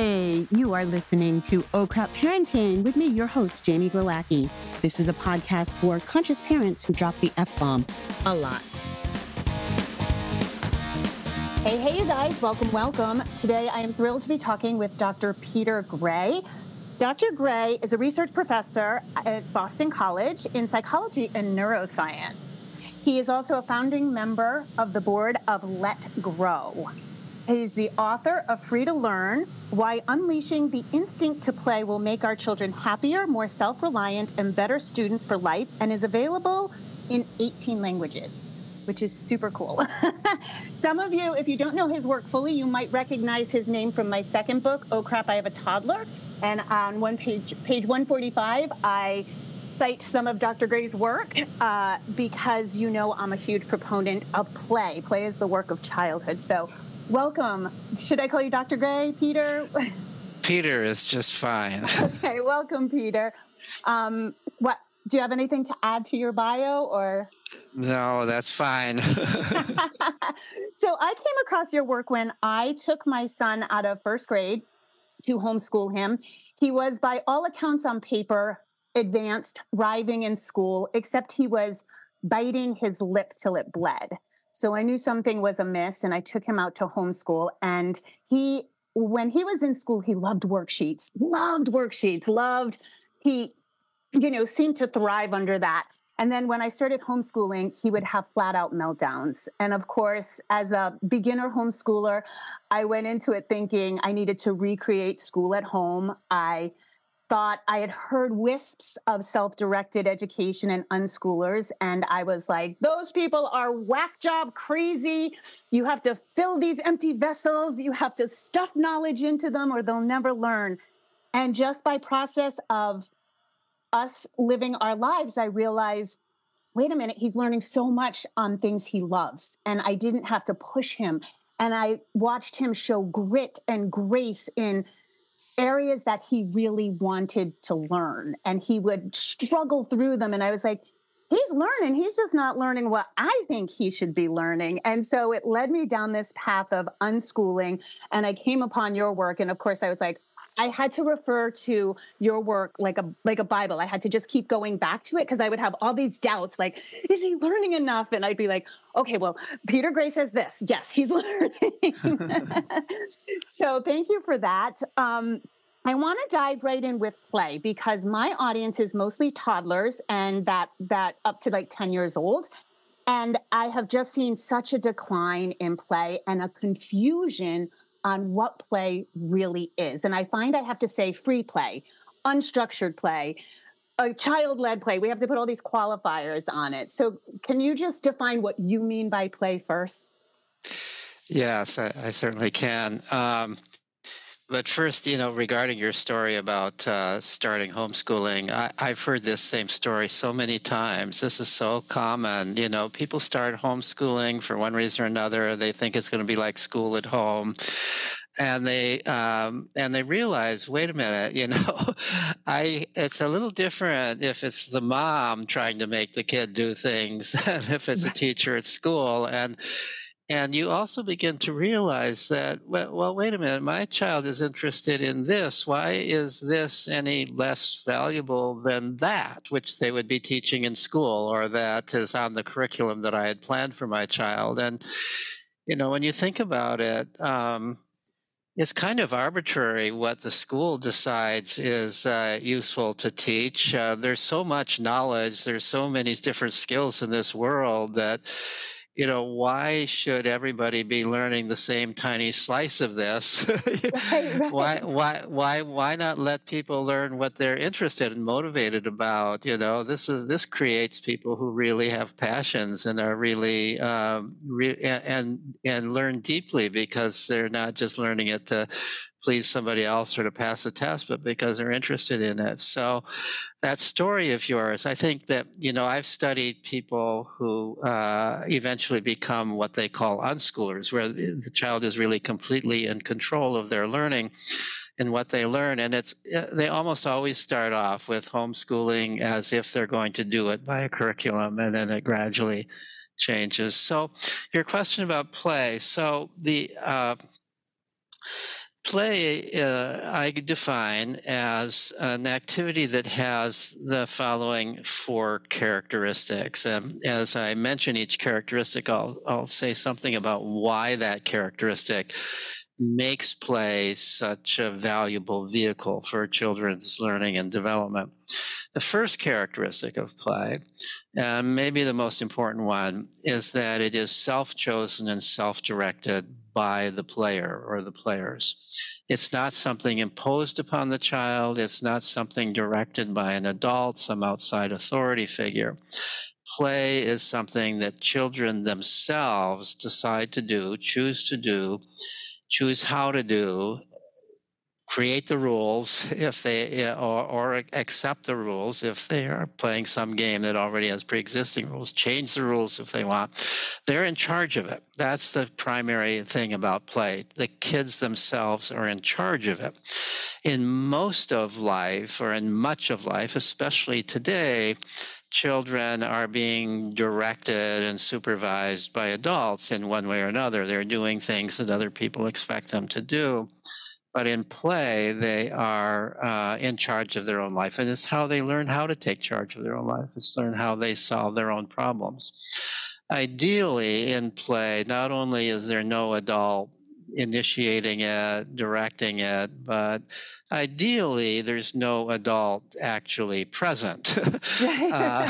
Hey, you are listening to Oh Crap Parenting with me, your host, Jamie Glowacki. This is a podcast for conscious parents who drop the F-bomb a lot. Hey, you guys. Welcome. Today, I am thrilled to be talking with Dr. Peter Gray. Dr. Gray is a research professor at Boston College in psychology and neuroscience. He is also a founding member of the board of Let Grow. He's the author of Free to Learn, Why Unleashing the Instinct to Play Will Make Our Children Happier, More Self-Reliant, and Better Students for Life, and is available in 18 languages, which is super cool. Some of you, if you don't know his work fully, you might recognize his name from my second book, Oh Crap, I Have a Toddler. And on page 145, I cite some of Dr. Gray's work because you know I'm a huge proponent of play. Play is the work of childhood. So welcome. Should I call you Dr. Gray, Peter? Peter is just fine. Okay, welcome, Peter. What do you have anything to add to your bio, or? No, that's fine. So I came across your work when I took my son out of first grade to homeschool him. He was, by all accounts on paper, advanced, thriving in school, except he was biting his lip till it bled. So I knew something was amiss, and I took him out to homeschool. And when he was in school, he loved worksheets, he, seemed to thrive under that. And then when I started homeschooling, he would have flat out meltdowns. And of course, as a beginner homeschooler, I went into it thinking I needed to recreate school at home. I thought I had heard wisps of self-directed education and unschoolers. And I was like, those people are whack job crazy. You have to fill these empty vessels. You have to stuff knowledge into them or they'll never learn. And just by process of us living our lives, I realized, wait a minute, he's learning so much on things he loves. And I didn't have to push him. And I watched him show grit and grace in areas that he really wanted to learn, and he would struggle through them. And I was like, he's learning. He's just not learning what I think he should be learning. And so it led me down this path of unschooling. And I came upon your work. And of course, I was like, I had to refer to your work like a Bible. I had to just keep going back to it because I would have all these doubts, like, is he learning enough? And I'd be like, okay, well, Peter Gray says this. Yes, he's learning. So thank you for that. I want to dive right in with play because my audience is mostly toddlers and that up to like 10 years old. And I have just seen such a decline in play and a confusion on what play really is. And I find I have to say free play, unstructured play, a child-led play. We have to put all these qualifiers on it. So can you just define what you mean by play first? Yes, I certainly can. But first, regarding your story about starting homeschooling, I've heard this same story so many times. This is so common. People start homeschooling for one reason or another. They think it's going to be like school at home. And they realize, wait a minute, it's a little different if it's the mom trying to make the kid do things than if it's a teacher at school. And you also begin to realize that, well, wait a minute, my child is interested in this. Why is this any less valuable than that, which they would be teaching in school, or that is on the curriculum that I had planned for my child? And, when you think about it, it's kind of arbitrary what the school decides is useful to teach. There's so much knowledge, there's so many different skills in this world that, why should everybody be learning the same tiny slice of this? Right. Why not let people learn what they're interested and motivated about? This creates people who really have passions and are really and learn deeply because they're not just learning it to please somebody else or to pass a test, but because they're interested in it. So that story of yours, I think that, I've studied people who eventually become what they call unschoolers, where the child is really completely in control of their learning and what they learn. And they almost always start off with homeschooling as if they're going to do it by a curriculum, and then it gradually changes. So your question about play. So Play, I define as an activity that has the following four characteristics. As I mention each characteristic, I'll say something about why that characteristic makes play such a valuable vehicle for children's learning and development. The first characteristic of play, and maybe the most important one, is that it is self-chosen and self-directed by the player or the players. It's not something imposed upon the child. It's not something directed by an adult, some outside authority figure. Play is something that children themselves decide to do, choose how to do, create the rules if they or accept the rules if they are playing some game that already has pre-existing rules, change the rules if they want. They're in charge of it. That's the primary thing about play. The kids themselves are in charge of it. In most of life, or in much of life, especially today, children are being directed and supervised by adults in one way or another. They're doing things that other people expect them to do. But in play, they are in charge of their own life. And it's how they learn how to take charge of their own life. It's learn how they solve their own problems. Ideally, in play, not only is there no adult initiating it, directing it, but ideally, there's no adult actually present. uh,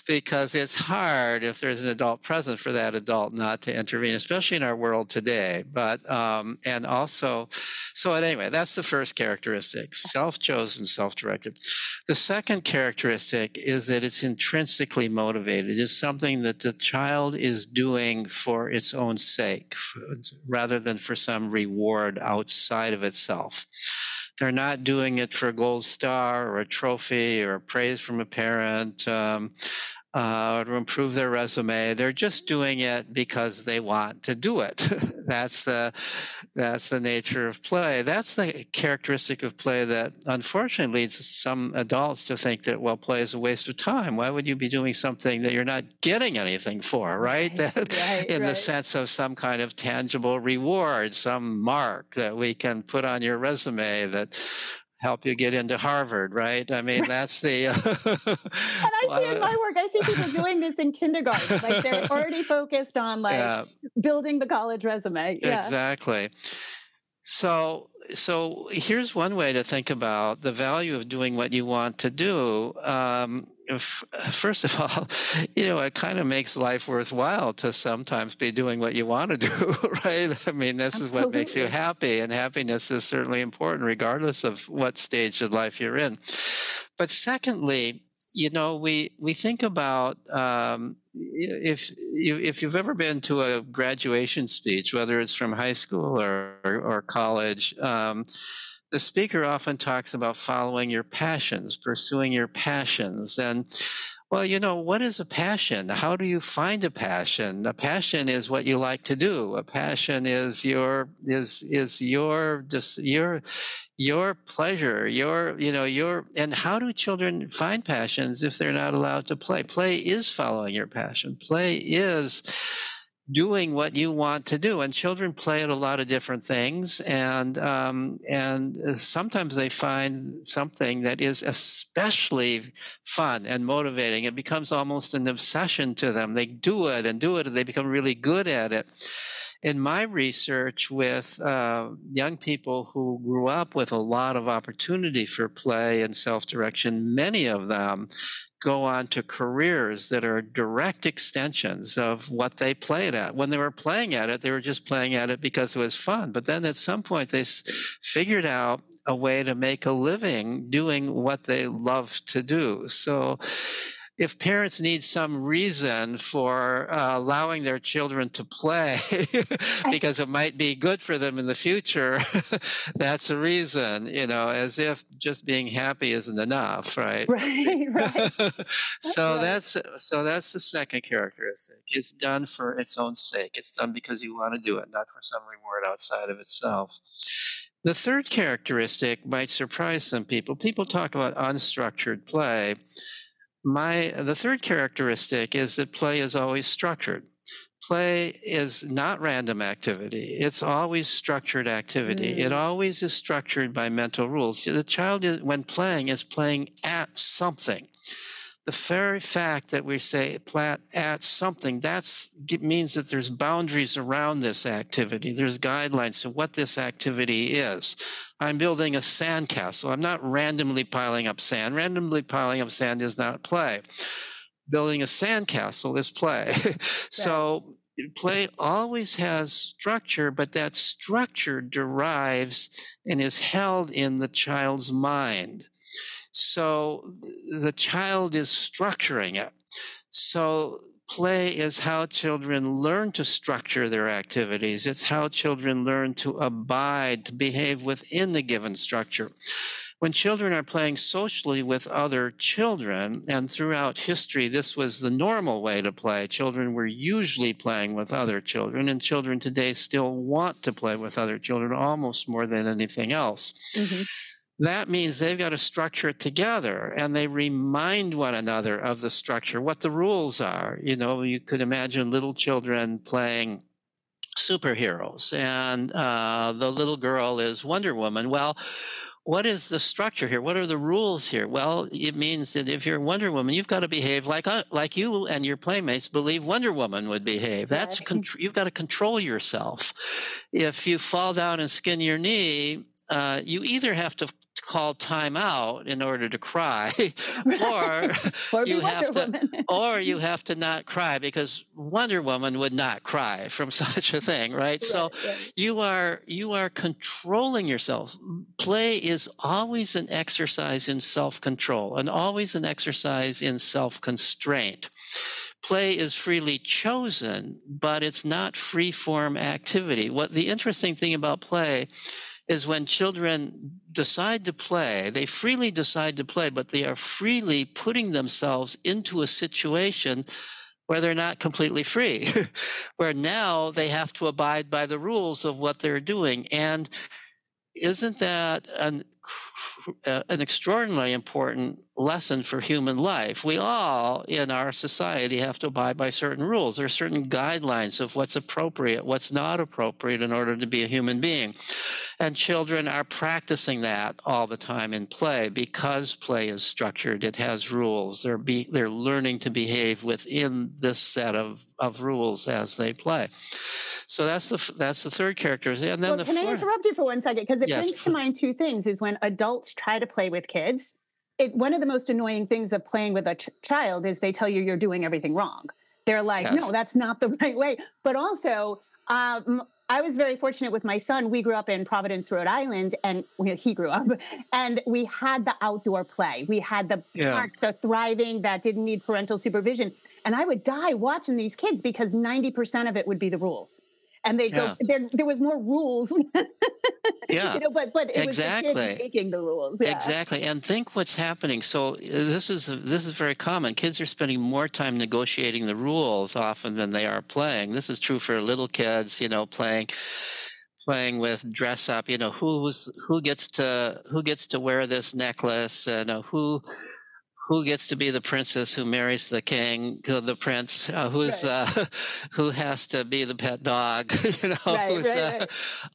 because it's hard if there's an adult present for that adult not to intervene, especially in our world today. But, and also, so anyway, that's the first characteristic, self-chosen, self-directed. The second characteristic is that it's intrinsically motivated. It's something that the child is doing for its own sake, rather than for some reward outside of itself. They're not doing it for a gold star or a trophy or praise from a parent, or to improve their resume. They're just doing it because they want to do it. that's the nature of play. That's the characteristic of play that unfortunately leads some adults to think that, well, play is a waste of time. Why would you be doing something that you're not getting anything for, right? In the sense of some kind of tangible reward, some mark that we can put on your resume that help you get into Harvard, right? I mean, that's the. And I see in my work, I see people doing this in kindergarten. Like they're already focused on building the college resume. Yeah. Exactly. So here's one way to think about the value of doing what you want to do. First of all, it kind of makes life worthwhile to sometimes be doing what you want to do, right? I mean, this is what makes you happy, and happiness is certainly important regardless of what stage of life you're in. But secondly, we think about if you've ever been to a graduation speech, whether it's from high school or college, the speaker often talks about following your passions, pursuing your passions. And well, what is a passion? How do you find a passion? A passion is what you like to do. A passion is your pleasure, and how do children find passions if they're not allowed to play? Play is following your passion. Play is doing what you want to do, and children play at a lot of different things, and sometimes they find something that is especially fun and motivating. It becomes almost an obsession to them. They do it and they become really good at it. In my research with young people who grew up with a lot of opportunity for play and self-direction, many of them go on to careers that are direct extensions of what they played at. When they were playing at it, they were just playing at it because it was fun. But then at some point, they figured out a way to make a living doing what they love to do. So if parents need some reason for allowing their children to play because it might be good for them in the future, that's a reason, as if just being happy isn't enough, right? Right. That's the second characteristic. It's done for its own sake. It's done because you want to do it, not for some reward outside of itself. The third characteristic might surprise some people. People talk about unstructured play. The third characteristic is that play is always structured. Play is not random activity. It's always structured activity. It always is structured by mental rules. The child, when playing, is playing at something. The very fact that we say at something, it means that there's boundaries around this activity. There's guidelines to what this activity is. I'm building a sandcastle. I'm not randomly piling up sand. Randomly piling up sand is not play. Building a sandcastle is play. So play always has structure, but that structure derives and is held in the child's mind. So the child is structuring it. So play is how children learn to structure their activities. It's how children learn to abide, to behave within the given structure. When children are playing socially with other children, and throughout history, this was the normal way to play. Children were usually playing with other children, and children today still want to play with other children almost more than anything else. That means they've got to structure it together, and they remind one another of the structure, what the rules are. You could imagine little children playing superheroes, and the little girl is Wonder Woman. Well, what is the structure here? What are the rules here? Well, it means that if you're Wonder Woman, you've got to behave like you and your playmates believe Wonder Woman would behave. That's you've got to control yourself. If you fall down and skin your knee, you either have to call time out in order to cry, or you have to not cry, because Wonder Woman would not cry from such a thing, right? So you are controlling yourself. Play is always an exercise in self-control and always an exercise in self-constraint. Play is freely chosen, but it's not free-form activity. What the interesting thing about play is when children decide to play, they freely decide to play, but they are freely putting themselves into a situation where they're not completely free, where now they have to abide by the rules of what they're doing. And isn't that an extraordinarily important lesson for human life? We all in our society have to abide by certain rules. There are certain guidelines of what's appropriate, what's not appropriate in order to be a human being. And children are practicing that all the time in play, because play is structured. It has rules. They're learning to behave within this set of rules as they play. So that's the third character. And then can I interrupt you for 1 second? Because it brings to mind two things. Is when adults try to play with kids, one of the most annoying things of playing with a child is they tell you you're doing everything wrong. They're like, no, that's not the right way. But also, I was very fortunate with my son. We grew up in Providence, Rhode Island, and he grew up, and we had the outdoor play. We had the park, the thriving that didn't need parental supervision. And I would die watching these kids because 90% of it would be the rules. And they go, there was more rules. But it was the kids making the rules. Exactly. And think what's happening. So this is very common. Kids are spending more time negotiating the rules often than they are playing. This is true for little kids, playing with dress up, who gets to wear this necklace, who gets to be the princess who marries the king, the prince, who has to be the pet dog,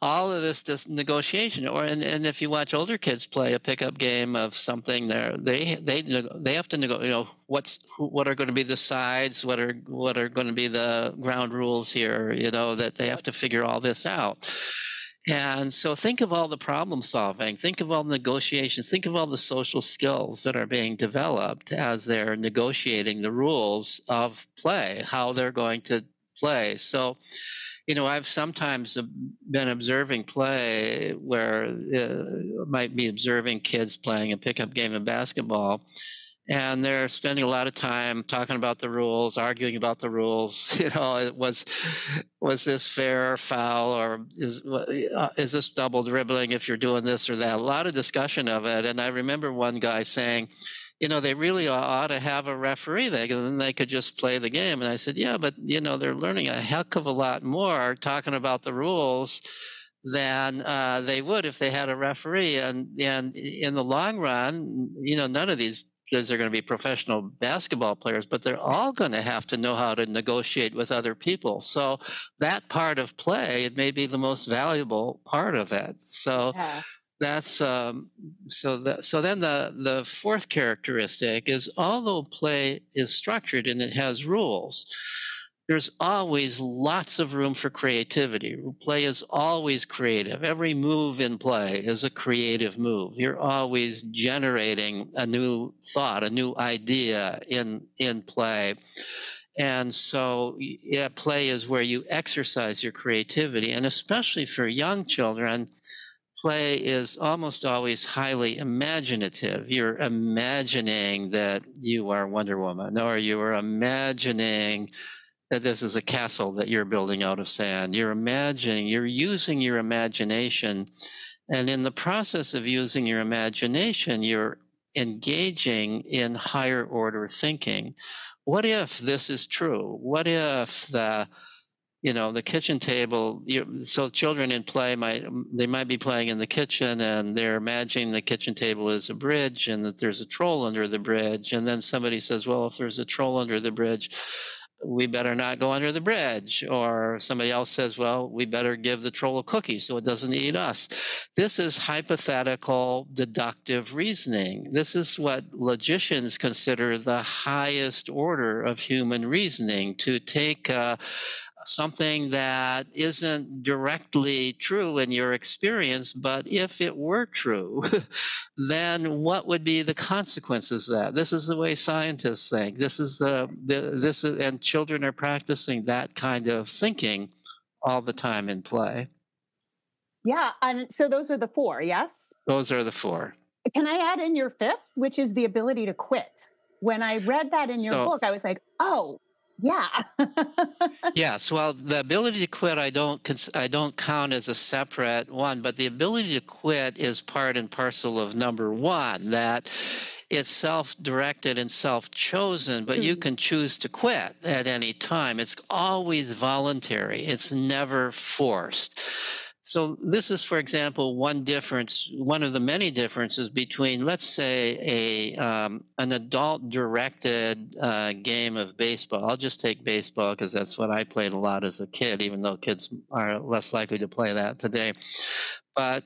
all of this negotiation. And if you watch older kids play a pickup game of something, they have to what are going to be the sides, what are going to be the ground rules here, that they have to figure all this out. And so think of all the problem solving, think of all the negotiations, think of all the social skills that are being developed as they're negotiating the rules of play, how they're going to play. So, I've sometimes been observing play where might be observing kids playing a pickup game of basketball. And they're spending a lot of time talking about the rules, arguing about the rules. Was this fair or foul, or is this double dribbling if you're doing this or that? A lot of discussion of it. And I remember one guy saying, they really ought to have a referee. Then they could just play the game. And I said, yeah, but they're learning a heck of a lot more talking about the rules than they would if they had a referee. And in the long run, none of these kids are going to be professional basketball players, but they're all going to have to know how to negotiate with other people. So that part of play, it may be the most valuable part of it. So Yeah. that's so then the fourth characteristic is, although play is structured and it has rules, there's always lots of room for creativity. Play is always creative. Every move in play is a creative move. You're always generating a new thought, a new idea in play. And so, yeah, play is where you exercise your creativity. And especially for young children, play is almost always highly imaginative. You're imagining that you are Wonder Woman, or you are imagining that this is a castle that you're building out of sand. You're imagining, you're using your imagination. And in the process of using your imagination, you're engaging in higher order thinking. What if this is true? What if the kitchen table, so children in play might be playing in the kitchen, and they're imagining the kitchen table is a bridge and that there's a troll under the bridge. And then somebody says, well, if there's a troll under the bridge, we better not go under the bridge. Or somebody else says, well, we better give the troll a cookie so it doesn't eat us. This is hypothetical deductive reasoning. This is what logicians consider the highest order of human reasoning, to take something that isn't directly true in your experience, but if it were true, then what would be the consequences of that? This is the way scientists think. And children are practicing that kind of thinking all the time in play. Yeah. And so those are the four, yes? Those are the four. Can I add in your fifth, which is the ability to quit? When I read that in your book, I was like, oh, yeah. Yes. Well, the ability to quit, I don't count as a separate one, but the ability to quit is part and parcel of number one, that it's self-directed and self-chosen, but you can choose to quit at any time. It's always voluntary. It's never forced. So this is, for example, one of the many differences between, let's say, an adult-directed game of baseball. I'll just take baseball because that's what I played a lot as a kid, even though kids are less likely to play that today. But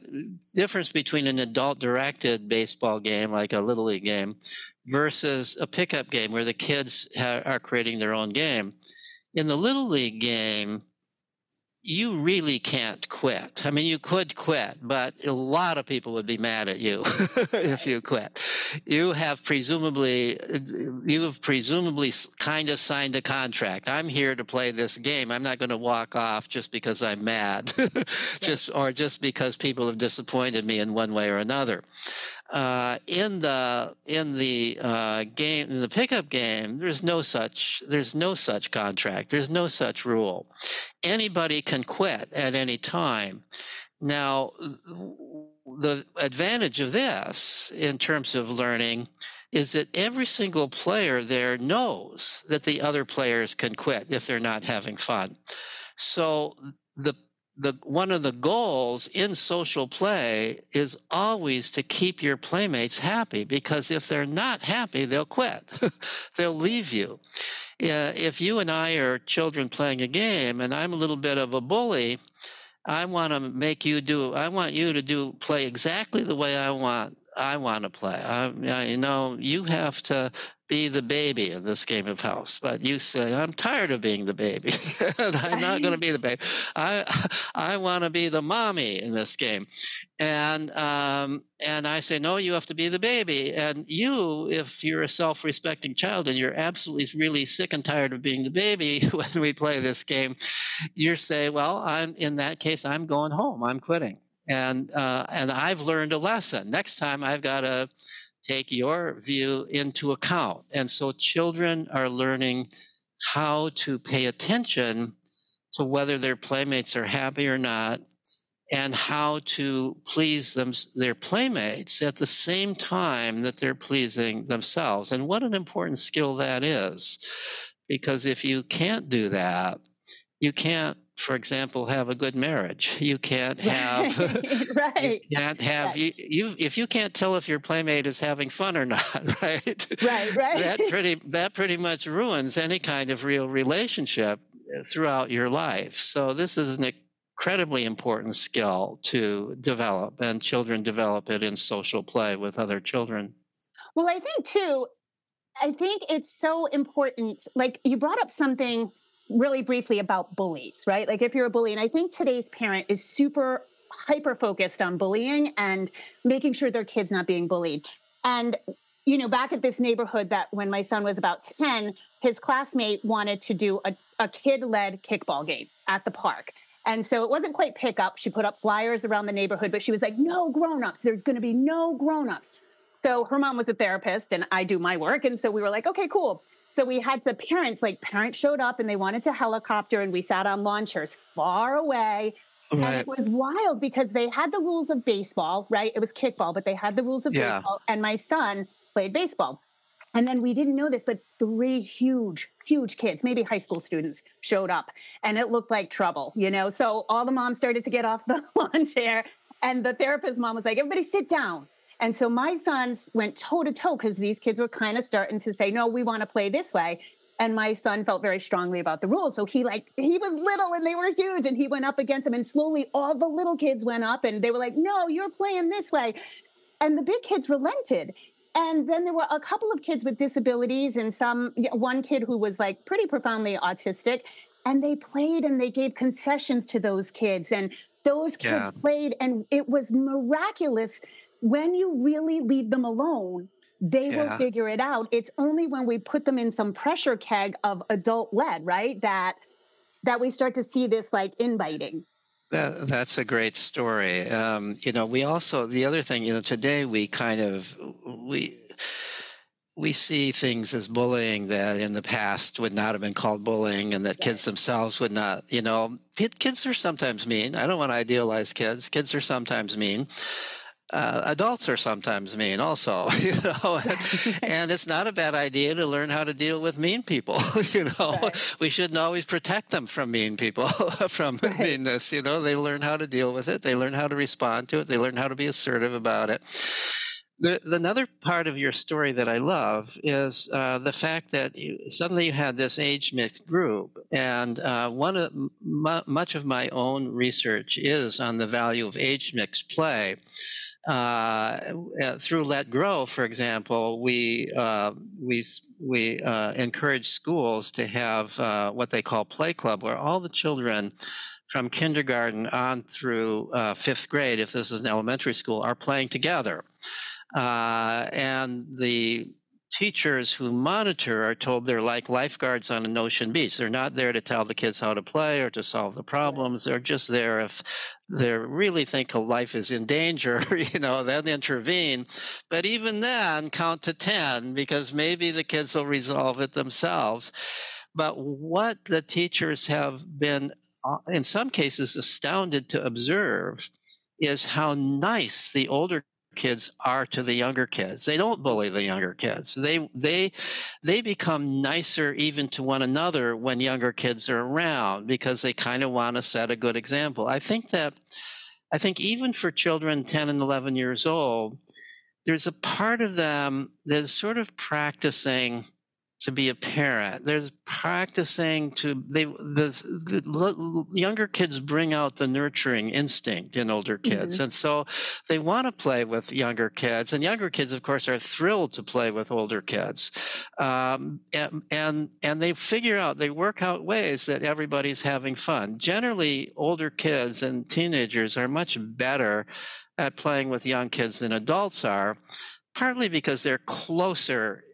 difference between an adult-directed baseball game, like a Little League game, versus a pickup game where the kids are creating their own game. In the Little League game, you really can't quit. I mean, you could quit, but a lot of people would be mad at you if you quit. You have presumably kind of signed a contract. I'm here to play this game. I'm not going to walk off just because I'm mad, just because people have disappointed me in one way or another. In the game, in the pickup game, there's no such contract. There's no such rule. Anybody can quit at any time. Now, the advantage of this in terms of learning is that every single player there knows that the other players can quit if they're not having fun. So one of the goals in social play is always to keep your playmates happy, because if they're not happy, they'll quit. They'll leave you. If you and I are children playing a game and I'm a little bit of a bully, I want you to play exactly the way I want to play. You have to be the baby in this game of house, but you say, I'm tired of being the baby. And I'm not going to be the baby. I want to be the mommy in this game. And I say, no, you have to be the baby. And if you're a self-respecting child and you're absolutely really sick and tired of being the baby when we play this game, you say, well, in that case, I'm going home. I'm quitting. And I've learned a lesson. Next time I've got to take your view into account. And so children are learning how to pay attention to whether their playmates are happy or not, and how to please their playmates at the same time that they're pleasing themselves. And what an important skill that is. Because if you can't do that, you can't for example, have a good marriage. You can't have Right, you right. can't have Yes. you if you can't tell if your playmate is having fun or not, right? Right, right. That pretty much ruins any kind of real relationship throughout your life. So this is an incredibly important skill to develop, and children develop it in social play with other children. Well, I think too, I think it's so important. Like you brought up something really briefly about bullies, right? Like if you're a bully, and I think today's parent is super hyper focused on bullying and making sure their kid's not being bullied. And back at this neighborhood, that when my son was about 10, his classmate wanted to do a kid-led kickball game at the park. And so it wasn't quite pickup. She put up flyers around the neighborhood, but she was like, no grown-ups. There's going to be no grown-ups. So her mom was a therapist and I do my work. And so we were like, okay, cool. So we had the parents, like parents showed up and they wanted to helicopter and we sat on lawn chairs far away. And it Right. was wild because they had the rules of baseball, right? It was kickball, but they had the rules of Yeah. baseball. And my son played baseball. And then we didn't know this, but three huge, huge kids, maybe high school students, showed up and it looked like trouble. So all the moms started to get off the lawn chair. And the therapist mom was like, everybody sit down. And so my son went toe to toe because these kids were kind of starting to say, no, we want to play this way. And my son felt very strongly about the rules. So he was little and they were huge and he went up against them. And slowly all the little kids went up and they were like, no, you're playing this way. And the big kids relented. And then there were a couple of kids with disabilities and one kid who was like pretty profoundly autistic. And they played and they gave concessions to those kids. And those Yeah. kids played and it was miraculous. When you really leave them alone, they will Yeah. figure it out. It's only when we put them in some pressure keg of adult led, right? That we start to see this like inviting. That's a great story. We also, the other thing, today we see things as bullying that in the past would not have been called bullying, and that kids Right. themselves would not, kids are sometimes mean. I don't want to idealize kids. Kids are sometimes mean. Adults are sometimes mean also, and it's not a bad idea to learn how to deal with mean people. Right. We shouldn't always protect them from mean people, from Right. meanness. They learn how to deal with it. They learn how to respond to it. They learn how to be assertive about it. Another part of your story that I love is the fact that suddenly you had this age mixed group, and much of my own research is on the value of age mixed play. Through Let Grow, for example, we encourage schools to have what they call play club, where all the children from kindergarten on through fifth grade, if this is an elementary school, are playing together. And the teachers who monitor are told they're like lifeguards on an ocean beach. They're not there to tell the kids how to play or to solve the problems. They're just there if they really think a life is in danger, then intervene. But even then, count to 10, because maybe the kids will resolve it themselves. But what the teachers have been, in some cases, astounded to observe is how nice the older kids are to the younger kids. They don't bully the younger kids. They become nicer even to one another when younger kids are around, because they kind of want to set a good example. I think even for children 10 and 11 years old, there's a part of them that's sort of practicing to be a parent. There's practicing the younger kids bring out the nurturing instinct in older kids. Mhm. And so they want to play with younger kids, and younger kids, of course, are thrilled to play with older kids. And they work out ways that everybody's having fun. Generally, older kids and teenagers are much better at playing with young kids than adults are, partly because they're closer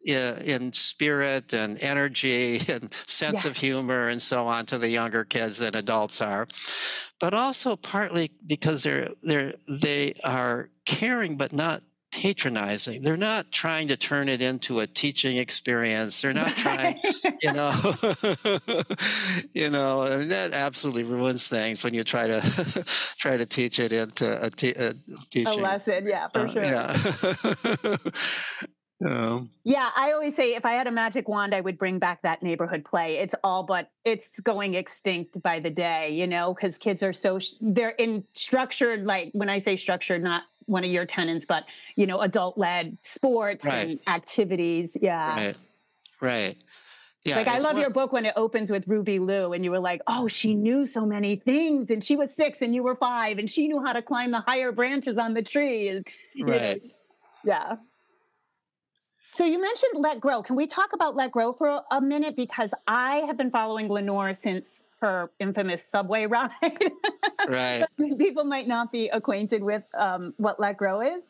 in spirit and energy and sense of Yes. humor and so on to the younger kids than adults are, but also partly because they are caring but not patronizing. They're not trying to turn it into a teaching experience. They're not trying, Right. you know, I mean, that absolutely ruins things when you try to try to teach it into a A teaching. lesson, yeah, for sure. Yeah. Yeah, I always say if I had a magic wand, I would bring back that neighborhood play. It's all but it's going extinct by the day, because kids are they're in structured, like when I say structured, not one of your tenants, but adult led sports Right, and activities. Yeah. right, right. Yeah, Like I it's love what your book when it opens with Ruby Lou and you were like, "Oh, she knew so many things and she was 6 and you were 5 and she knew how to climb the higher branches on the tree." And you know, right. yeah. So you mentioned Let Grow. Can we talk about Let Grow for a minute? Because I have been following Lenore since her infamous subway ride. Right. People might not be acquainted with what Let Grow is.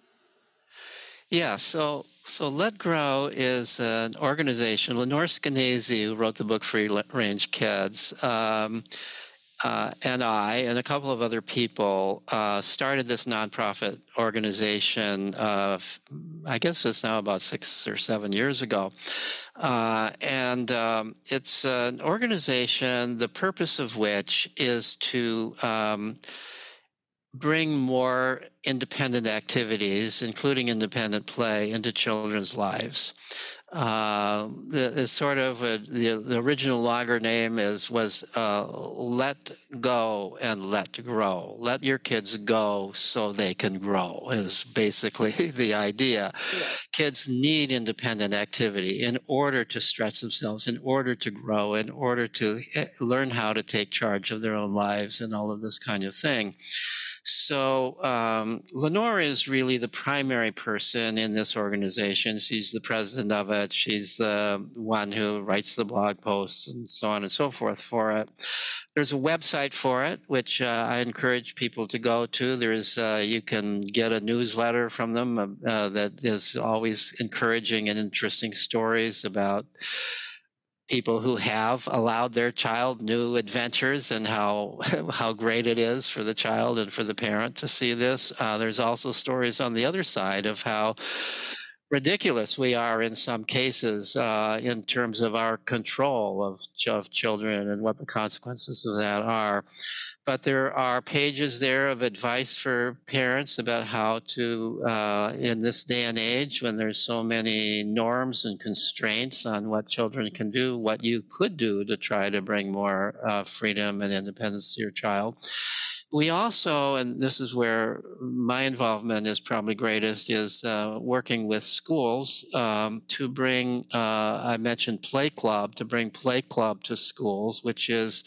Yeah, so Let Grow is an organization. Lenore Skenazy, who wrote the book Free Range Kids, and I and a couple of other people started this nonprofit organization. I guess it's now about 6 or 7 years ago, and it's an organization. The purpose of which is to bring more independent activities, including independent play, into children's lives. The sort of the original longer name was "Let Go and Let Grow." Let your kids go so they can grow is basically the idea. Yeah. Kids need independent activity in order to stretch themselves, in order to grow, in order to learn how to take charge of their own lives, and all of this kind of thing. So Lenore is really the primary person in this organization. She's the president of it. She's the one who writes the blog posts and so on and so forth for it. There's a website for it, which I encourage people to go to. There's you can get a newsletter from them that is always encouraging and interesting stories about people who have allowed their child new adventures and how how great it is for the child and for the parent to see this. There's also stories on the other side of how ridiculous we are in some cases in terms of our control of children and what the consequences of that are. But there are pages there of advice for parents about how to, in this day and age, when there's so many norms and constraints on what children can do, what you could do to try to bring more freedom and independence to your child. We also, and this is where my involvement is probably greatest, is working with schools to bring, I mentioned Play Club, to bring Play Club to schools, which is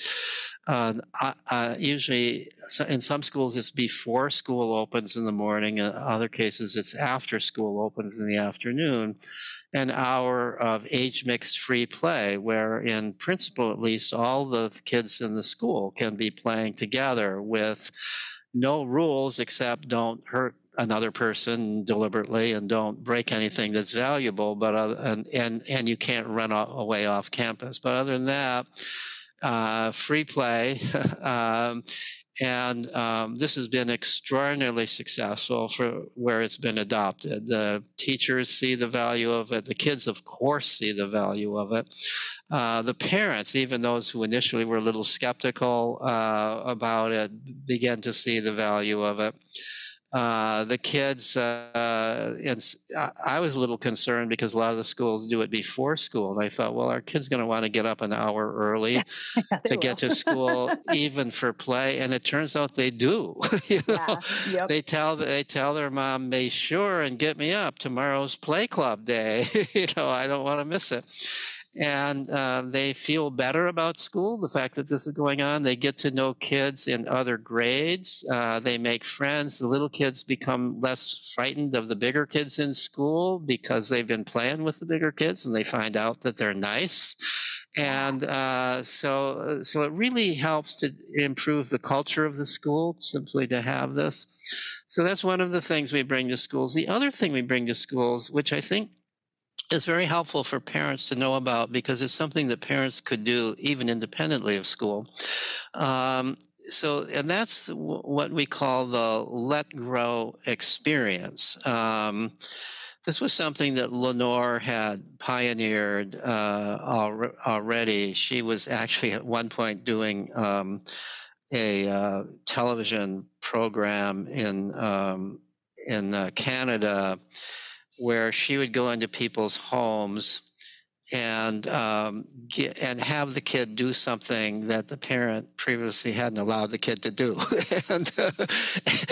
usually in some schools it's before school opens in the morning. In other cases it's after school opens in the afternoon. An hour of age mixed free play, where in principle at least all the kids in the school can be playing together with no rules except don't hurt another person deliberately and don't break anything that's valuable, but and you can't run away off campus. But other than that, free play. And this has been extraordinarily successful for where it's been adopted. The teachers see the value of it. The kids, of course, see the value of it. The parents, even those who initially were a little skeptical about it, began to see the value of it. The kids, and I was a little concerned because a lot of the schools do it before school. And I thought, well, our kids going to want to get up an hour early to get to school, even for play. And it turns out they do. Yeah. Yep. They tell their mom, "Be sure and get me up. Tomorrow's play club day. I don't want to miss it." And they feel better about school, the fact that this is going on. They get to know kids in other grades. They make friends. The little kids become less frightened of the bigger kids in school because they've been playing with the bigger kids and they find out that they're nice. And so it really helps to improve the culture of the school simply to have this. So that's one of the things we bring to schools. The other thing we bring to schools, which I think is very helpful for parents to know about because it's something that parents could do even independently of school. And that's what we call the Let Grow experience. This was something that Lenore had pioneered already. She was actually at one point doing a television program in Canada where she would go into people's homes and and have the kid do something that the parent previously hadn't allowed the kid to do, and I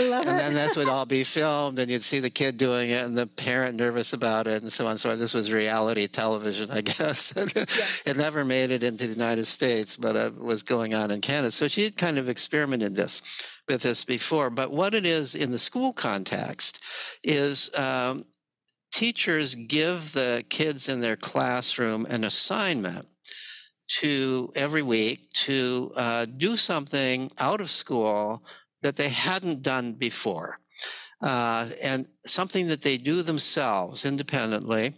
love and then it. this would all be filmed, and you'd see the kid doing it, and the parent nervous about it, and so on. So this was reality television, I guess. Yeah. It never made it into the United States, but it was going on in Canada. So she had kind of experimented with this before. But what it is in the school context is teachers give the kids in their classroom an assignment to every week to do something out of school that they hadn't done before, and something that they do themselves independently,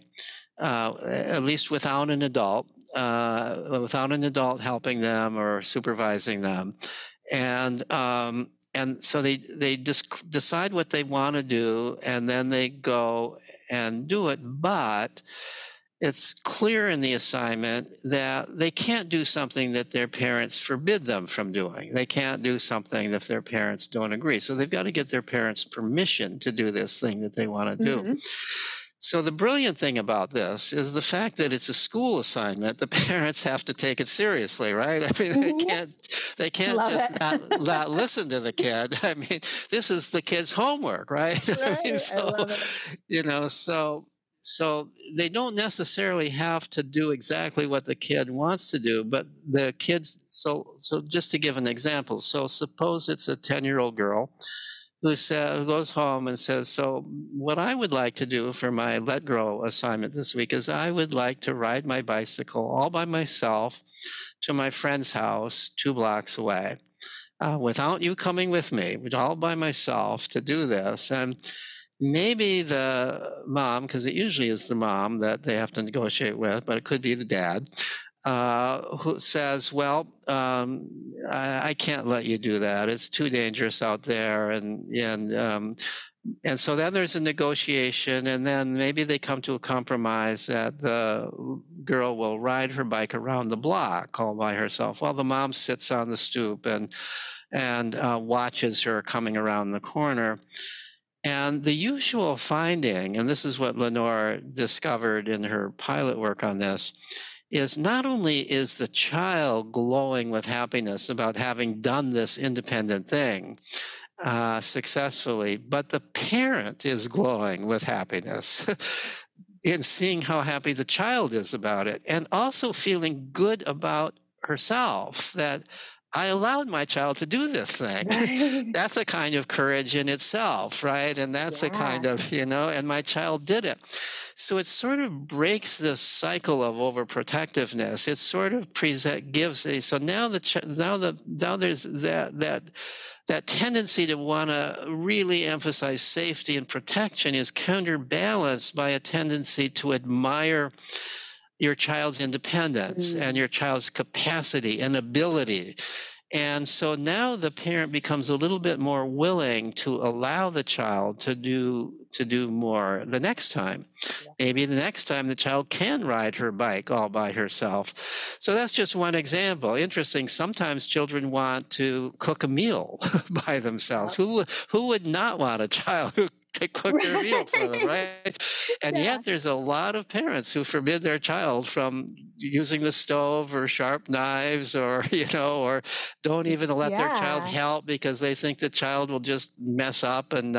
at least without an adult helping them or supervising them, and so they just decide what they want to do, and then they go and do it. But it's clear in the assignment that they can't do something that their parents forbid them from doing. They can't do something if their parents don't agree. So they've got to get their parents' permission to do this thing that they want to do. Mhm. So the brilliant thing about this is the fact that it's a school assignment. The parents have to take it seriously, right? I mean, Mhm. they can't Love just it. not listen to the kid. I mean, this is the kid's homework, right? I mean, Right. I so love it. so they don't necessarily have to do exactly what the kid wants to do, but the kids. So just to give an example, so suppose it's a 10-year-old girl who goes home and says, "So, what I would like to do for my Let Grow assignment this week is I would like to ride my bicycle all by myself to my friend's house 2 blocks away, without you coming with me, but all by myself to do this." And maybe the mom, because it usually is the mom that they have to negotiate with, but it could be the dad, who says, "Well, I can't let you do that. It's too dangerous out there." And so then there's a negotiation, and then maybe they come to a compromise that the girl will ride her bike around the block all by herself, while the mom sits on the stoop and watches her coming around the corner. And the usual finding, and this is what Lenore discovered in her pilot work on this, is not only is the child glowing with happiness about having done this independent thing successfully, but the parent is glowing with happiness in seeing how happy the child is about it, and also feeling good about herself that I allowed my child to do this thing. Right. That's a kind of courage in itself, right? And that's a kind Yeah. of, and my child did it. So it sort of breaks this cycle of overprotectiveness. It sort of gives a, so now now there's that tendency to want to really emphasize safety and protection is counterbalanced by a tendency to admire your child's independence and Mm. your child's capacity and ability. And so now the parent becomes a little bit more willing to allow the child to do more the next time. Yeah. Maybe the next time the child can ride her bike all by herself. So that's just one example. Interesting. Sometimes children want to cook a meal by themselves. Yep. Who would not want a child who to cook their meal for them, Right. right? And Yeah. yet there's a lot of parents who forbid their child from using the stove or sharp knives or, or don't even let their child Yeah. help because they think the child will just mess up and,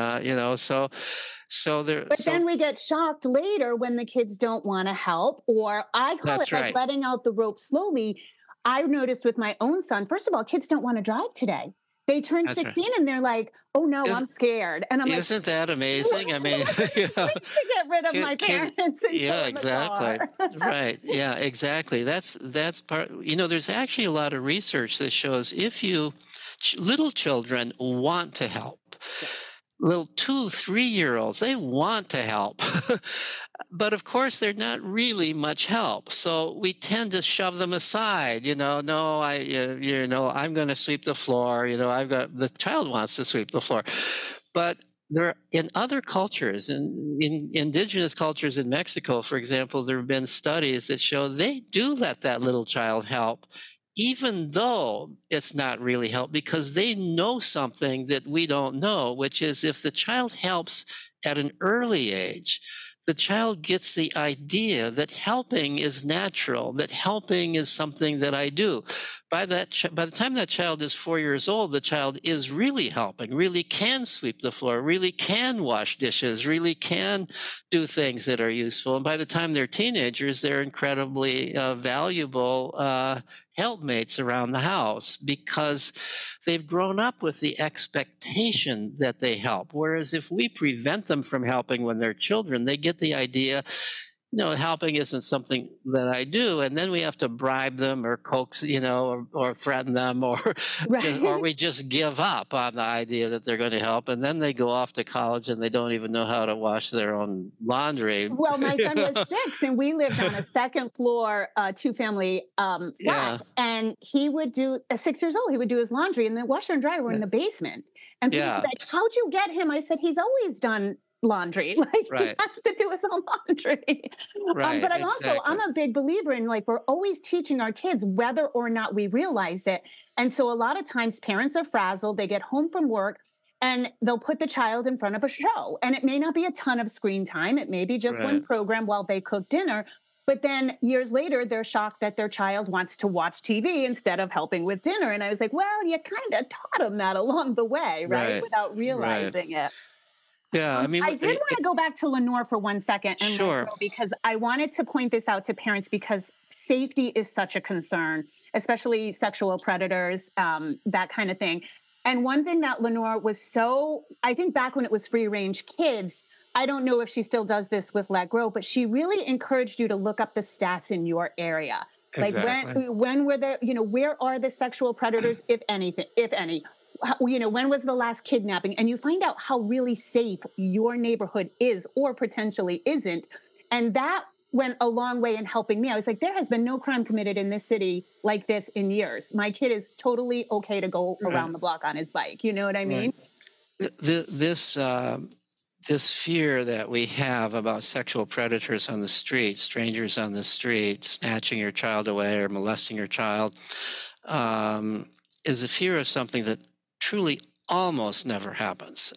so there, But so then we get shocked later when the kids don't want to help, or I call it that's like right. letting out the rope slowly. I've noticed with my own son, first of all, kids don't want to drive today. They turn That's right. 16 and they're like, "Oh no, Is, I'm scared." And I'm like, isn't that amazing? I I mean, can't wait to get rid of my kids, parents and yeah, go in the exactly. car. Right. Yeah, exactly. That's part, there's actually a lot of research that shows if little children want to help. Yeah. Little 2, 3-year-olds, they want to help. But of course, they're not really much help. So we tend to shove them aside. No, I'm going to sweep the floor. The child wants to sweep the floor. But there, in other cultures, in indigenous cultures in Mexico, for example, there have been studies that show they do let that little child help, even though it's not really help, because they know something that we don't know, which is if the child helps at an early age, the child gets the idea that helping is natural, that helping is something that I do. By the time that child is 4 years old, the child is really helping, really can sweep the floor, really can wash dishes, really can do things that are useful. And by the time they're teenagers, they're incredibly valuable helpmates around the house because they've grown up with the expectation that they help. Whereas if we prevent them from helping when they're children, they get the idea, helping isn't something that I do, and then we have to bribe them or coax, or threaten them, or or Right. we just give up on the idea that they're going to help, and then they go off to college and they don't even know how to wash their own laundry. Well, my son was 6 and we lived on a second floor, two-family, flat, Yeah, and he would do at 6 years old, he would do his laundry, and the washer and dryer were in the basement, and people were yeah, like, "How'd you get him?" I said, "He's always done laundry, like, he right, has to do his own laundry." right, But I'm exactly, a big believer in, like, we're always teaching our kids whether or not we realize it, and so a lot of times parents are frazzled, they get home from work, and they'll put the child in front of a show. And it may not be a ton of screen time, it may be just one right, program while they cook dinner. But then years later, they're shocked that their child wants to watch TV instead of helping with dinner. And I was like, well, you kind of taught them that along the way, right? right, Without right. realizing it. Yeah, I mean, I did want to go back to Lenore for 1 second and let sure, go because I wanted to point this out to parents because safety is such a concern, especially sexual predators, that kind of thing. And one thing that Lenore was so, I think back when it was free range kids, I don't know if she still does this with Let Grow, but she really encouraged you to look up the stats in your area. Like exactly, when were the, where are the sexual predators, if anything, if any? When was the last kidnapping? And you find out how really safe your neighborhood is or potentially isn't. And that went a long way in helping me. I was like, there has been no crime committed in this city like this in years. My kid is totally okay to go right, around the block on his bike. You know what I right. mean? This fear that we have about sexual predators on the street, strangers on the street, snatching your child away or molesting your child, is a fear of something that truly almost never happens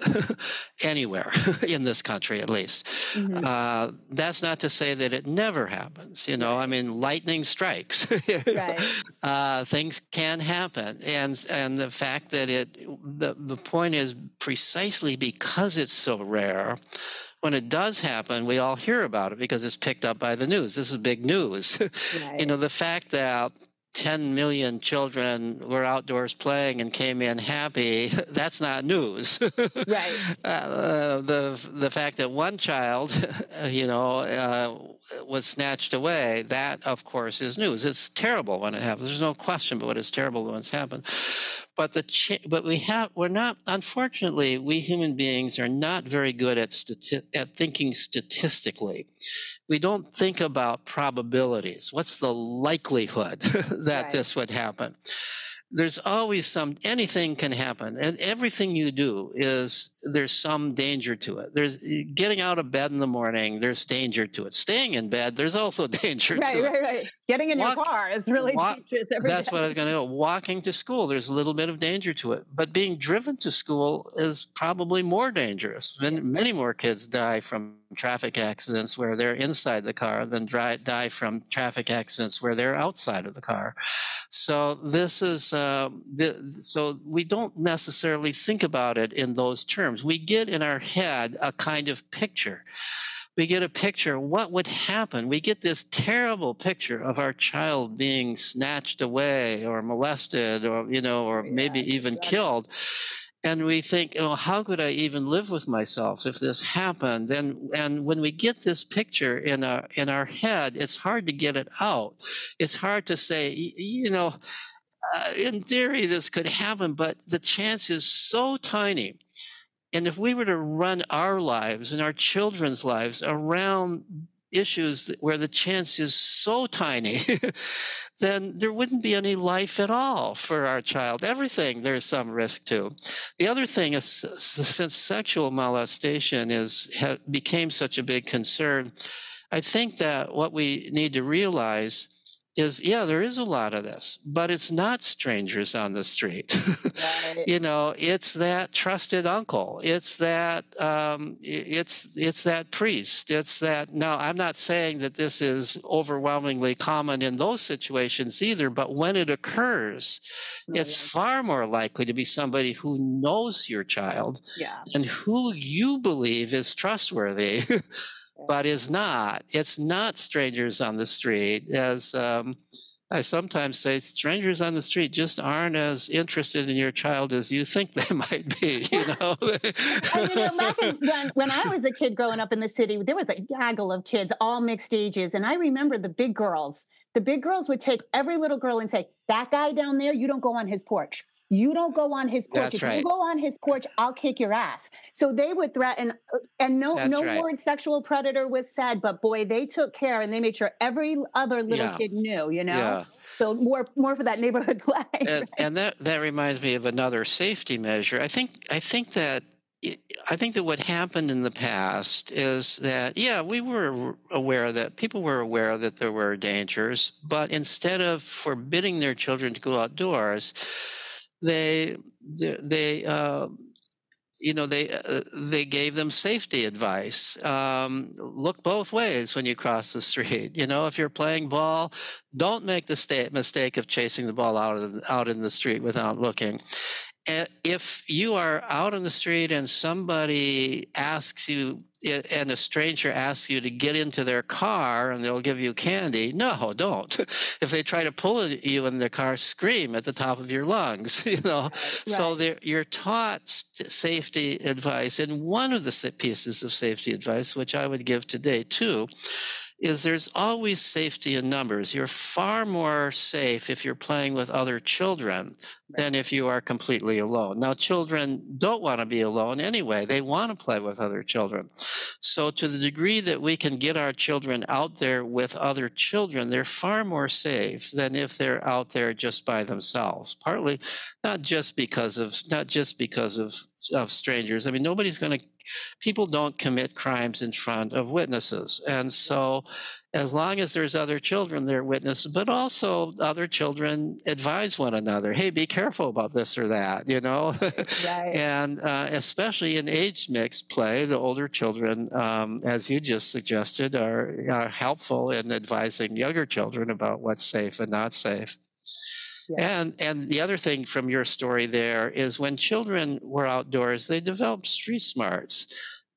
anywhere in this country, at least. Hmm. That's not to say that it never happens. I Right. mean, lightning strikes. Right. Things can happen, and the fact that the point is precisely because it's so rare. When it does happen, we all hear about it because it's picked up by the news. This is big news. Right. The fact that 10 million children were outdoors playing and came in happy, that's not news. Right. The fact that one child, was snatched away, that of course is news. It's terrible when it happens. There's no question but it's terrible when it's happened. But we're not, unfortunately, we human beings are not very good at thinking statistically. We don't think about probabilities. What's the likelihood that Right. this would happen? There's always anything can happen, and everything you do there's some danger to it. There's getting out of bed in the morning, there's danger to it. Staying in bed, there's also danger Right. to it. Right. Right. Getting in your Walk, car is really walk. dangerous every That's what I day. was going to go. Walking to school, there's a little bit of danger to it, but being driven to school is probably more dangerous. Many more kids die from traffic accidents where they're inside the car than die from traffic accidents where they're outside of the car. So this is so we don't necessarily think about it in those terms. We get in our head a kind of picture. We get a picture what would happen. We get this terrible picture of our child being snatched away or molested or Oh, maybe yeah. even Dreadful. killed. And we think, oh, how could I even live with myself if this happened? And when we get this picture in our head, it's hard to get it out. It's hard to say, in theory, this could happen, but the chance is so tiny. And if we were to run our lives and our children's lives around issues where the chance is so tiny, then there wouldn't be any life at all for our child. Everything there's some risk to. The other thing is, since sexual molestation became such a big concern, I think that what we need to realize is, yeah, there is a lot of this, but it's not strangers on the street. Right. It's that trusted uncle. It's that it's that priest. It's that. Now, I'm not saying that this is overwhelmingly common in those situations either, but when it occurs, Oh, it's far more likely to be somebody who knows your child yeah. and who you believe is trustworthy. Yeah. But is not. It's not strangers on the street. As I sometimes say, strangers on the street just aren't as interested in your child as you think they might be. And back when I was a kid growing up in the city, there was a gaggle of kids, all mixed ages. And I remember the big girls. The big girls would take every little girl and say, "That guy down there, you don't go on his porch. You don't go on his porch. That's If you right. go on his porch, I'll kick your ass." So they would threaten, and That's no right. word sexual predator was said, but boy, they took care and they made sure every other little Yeah. kid knew. Yeah. So more for that neighborhood play. Right? And that reminds me of another safety measure. I think that what happened in the past is that, yeah, we were aware that people were aware that there were dangers, but instead of forbidding their children to go outdoors, they they they gave them safety advice. Look both ways when you cross the street. If you're playing ball, don't make the mistake of chasing the ball out in the street without looking. If you are out on the street and somebody asks you, and a stranger asks you to get into their car and they'll give you candy, no, don't. If they try to pull you in their car, scream at the top of your lungs. So Right. you're taught safety advice. And one of the pieces of safety advice, which I would give today too, is there's always safety in numbers. You're far more safe if you're playing with other children than if you are completely alone. Now, children don't want to be alone anyway. They want to play with other children. So to the degree that we can get our children out there with other children, they're far more safe than if they're out there just by themselves. Partly not just because of strangers. I mean, people don't commit crimes in front of witnesses. And so as long as there's other children there witness, but also other children advise one another, hey, be careful about this or that. Right. And especially in age mixed play, the older children, as you just suggested, are helpful in advising younger children about what's safe and not safe. Yeah. And the other thing from your story there is when children were outdoors, they developed street smarts.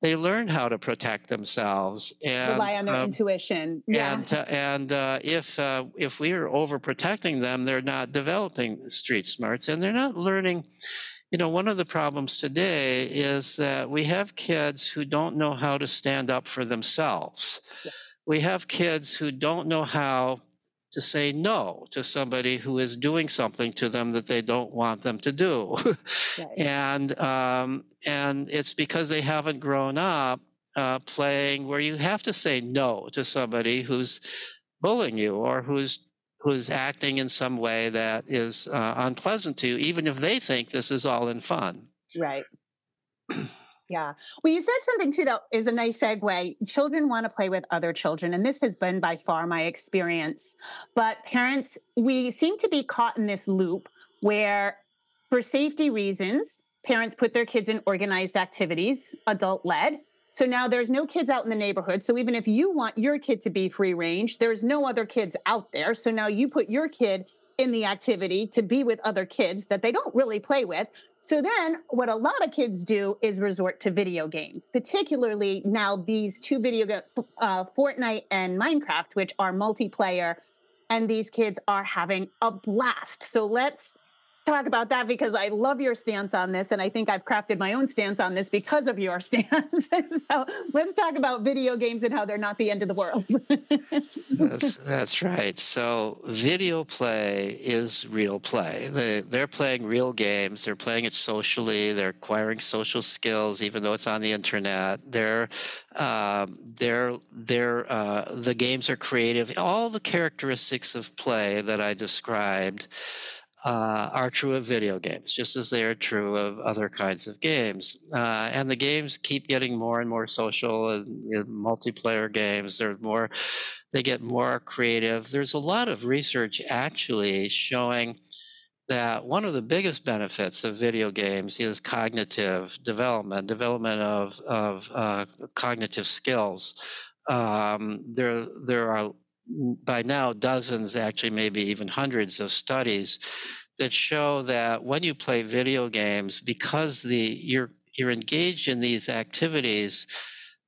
They learned how to protect themselves, Rely on their intuition. Yeah. if we are overprotecting them, they're not developing street smarts, and they're not learning. One of the problems today is that we have kids who don't know how to stand up for themselves. Yeah. We have kids who don't know how to say no to somebody who is doing something to them that they don't want them to do. Right. And it's because they haven't grown up playing where you have to say no to somebody who's bullying you or who's acting in some way that is unpleasant to you, even if they think this is all in fun. Right. Yeah. Well, you said something too that is a nice segue. Children want to play with other children, and this has been by far my experience. But parents, we seem to be caught in this loop where, for safety reasons, parents put their kids in organized activities, adult led. So now there's no kids out in the neighborhood. So even if you want your kid to be free range, there's no other kids out there. So now you put your kid in the activity to be with other kids that they don't really play with. So then what a lot of kids do is resort to video games, particularly now these two video games, Fortnite and Minecraft, which are multiplayer, and these kids are having a blast. So let's talk about that because I love your stance on this. And I think I've crafted my own stance on this because of your stance. So let's talk about video games and how they're not the end of the world. That's right. So video play is real play. They're playing real games. They're playing it socially. They're acquiring social skills, even though it's on the internet. The games are creative. All the characteristics of play that I described are true of video games, just as they are true of other kinds of games. And the games keep getting more and more social, and multiplayer games. They get more creative. There's a lot of research actually showing that one of the biggest benefits of video games is cognitive development of cognitive skills. There are by now dozens, actually maybe even hundreds of studies that show that when you play video games, because you're engaged in these activities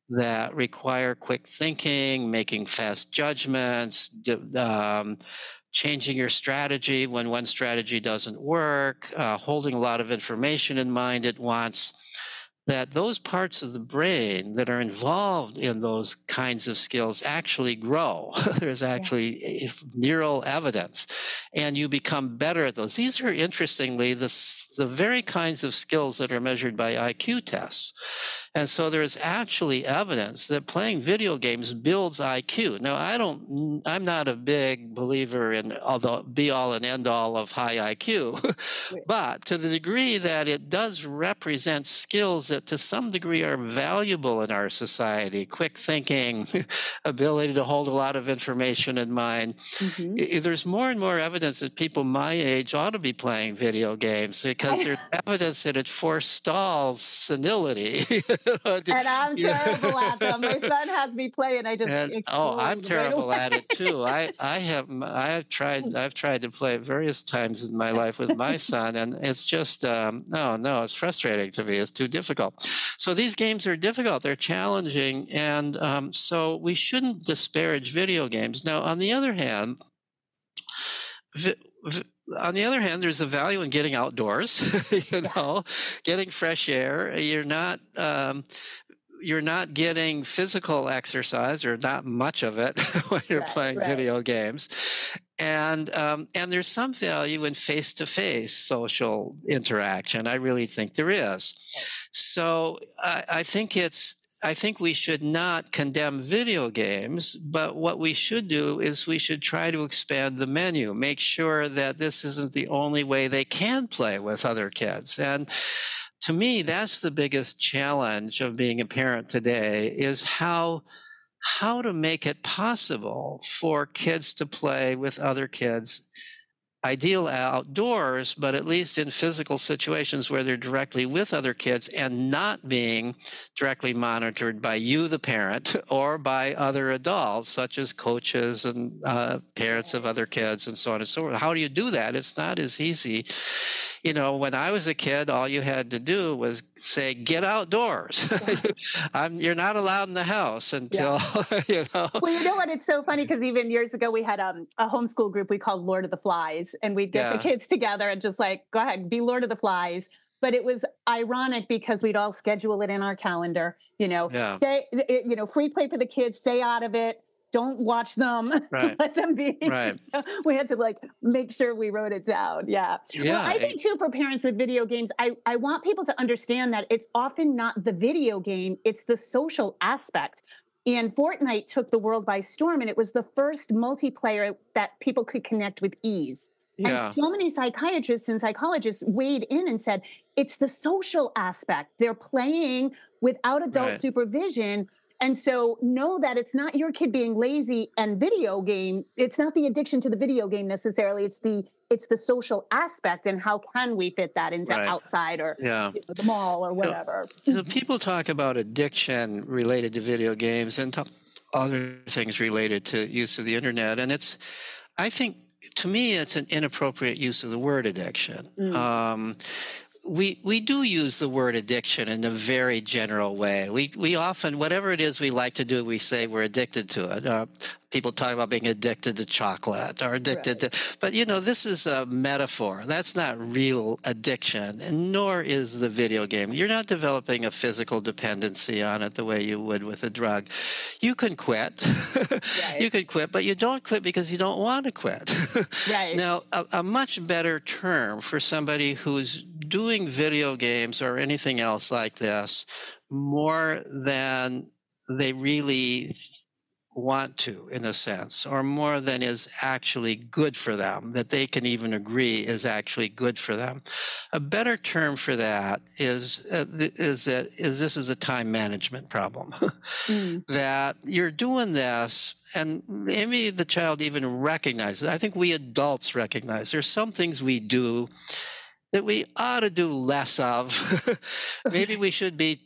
that require quick thinking, making fast judgments, changing your strategy when one strategy doesn't work, holding a lot of information in mind at once, that those parts of the brain that are involved in those kinds of skills actually grow. There's Yeah. actually neural evidence, and you become better at those. These are, interestingly, the very kinds of skills that are measured by IQ tests. And so there's actually evidence that playing video games builds IQ. Now, I'm not a big believer in the be all and end all of high IQ, Right. but to the degree that it does represent skills that to some degree are valuable in our society, quick thinking, ability to hold a lot of information in mind, Hmm. there's more and more evidence that people my age ought to be playing video games because there's evidence that it forestalls senility. And I'm You terrible at them. My son has me play, and I just and I'm explode right terrible away. at it too. I've tried to play it various times in my life with my son, and it's just no, it's frustrating to me. It's too difficult. So these games are difficult. They're challenging, and so we shouldn't disparage video games. Now, on the other hand, v- v- there's a value in getting outdoors. Yeah. Getting fresh air. You're not getting physical exercise, or not much of it, when you're Right. playing Right. video games, and there's some value in face-to-face social interaction. I really think there is. Right. So I think we should not condemn video games, but what we should do is we should try to expand the menu, make sure that this isn't the only way they can play with other kids. And to me, that's the biggest challenge of being a parent today, is how to make it possible for kids to play with other kids, ideal outdoors, but at least in physical situations where they're directly with other kids and not being directly monitored by you, the parent, or by other adults, such as coaches and parents of Right. other kids, and so on and so forth. How do you do that? It's not as easy. When I was a kid, all you had to do was say, "Get outdoors." You're not allowed in the house Yeah. until you know. Well, you know what? It's so funny because even years ago, we had a homeschool group we called Lord of the Flies, and we'd get the Yeah, kids together and just like, go ahead, be Lord of the Flies. But it was ironic because we'd all schedule it in our calendar, yeah, free play for the kids, stay out of it. Don't watch them. right, Let them be. right, We had to like make sure we wrote it down. Yeah. Well, yeah. I think too for parents with video games, I want people to understand that it's often not the video game, it's the social aspect. And Fortnite took the world by storm, and it was the first multiplayer that people could connect with ease. And Yeah, so many psychiatrists and psychologists weighed in and said, it's the social aspect. They're playing without adult right, supervision. And so know that it's not your kid being lazy and video game. It's not the addiction to the video game necessarily. It's the social aspect, and how can we fit that into right. outside or Yeah. the mall or So, whatever. so people talk about addiction related to video games and other things related to use of the internet, and I think, to me, it's an inappropriate use of the word addiction. Mm, We do use the word addiction in a very general way. We often, whatever it is we like to do, we say we're addicted to it. People talk about being addicted to chocolate or addicted right. to, but this is a metaphor. That's not real addiction, and nor is the video game. You're not developing a physical dependency on it the way you would with a drug. You can quit. Right. You can quit, but you don't quit because you don't want to quit. Right. Now, a much better term for somebody who's doing video games or anything else like this more than they really want to, in a sense, or more than is actually good for them, that they can even agree is actually good for them. A better term for that is this is a time management problem. Mm. That you're doing this, and maybe the child even recognizes. I think we adults recognize there's some things we do that we ought to do less of. Maybe we should be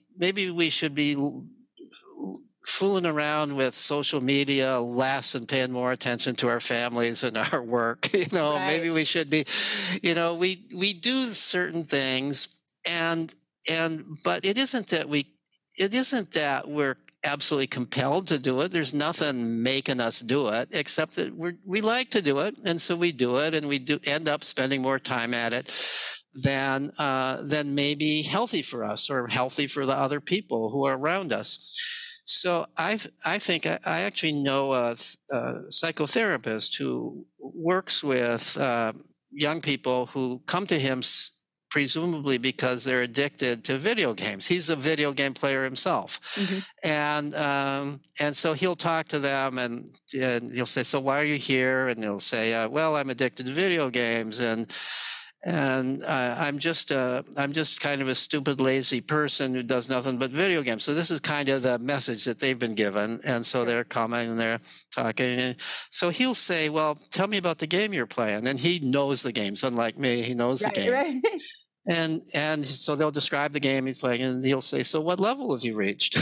fooling around with social media less and paying more attention to our families and our work. Maybe Right. we should be, we do certain things, and but it isn't that we're absolutely compelled to do it. There's nothing making us do it except that we like to do it, and so we do it, and we do end up spending more time at it than maybe healthy for us or healthy for the other people who are around us. So I think I actually know a psychotherapist who works with young people who come to him presumably because they're addicted to video games. He's a video game player himself, Hmm. and so he'll talk to them, and he'll say, "So why are you here?" And they'll say, "Well, I'm addicted to video games, and I'm just kind of a stupid, lazy person who does nothing but video games." So this is kind of the message that they've been given, and so they're coming and they're talking. And so he'll say, "Well, tell me about the game you're playing." And he knows the games, unlike me. He knows the Right, games. right. And so they'll describe the game he's playing, and he'll say, "So what level have you reached?"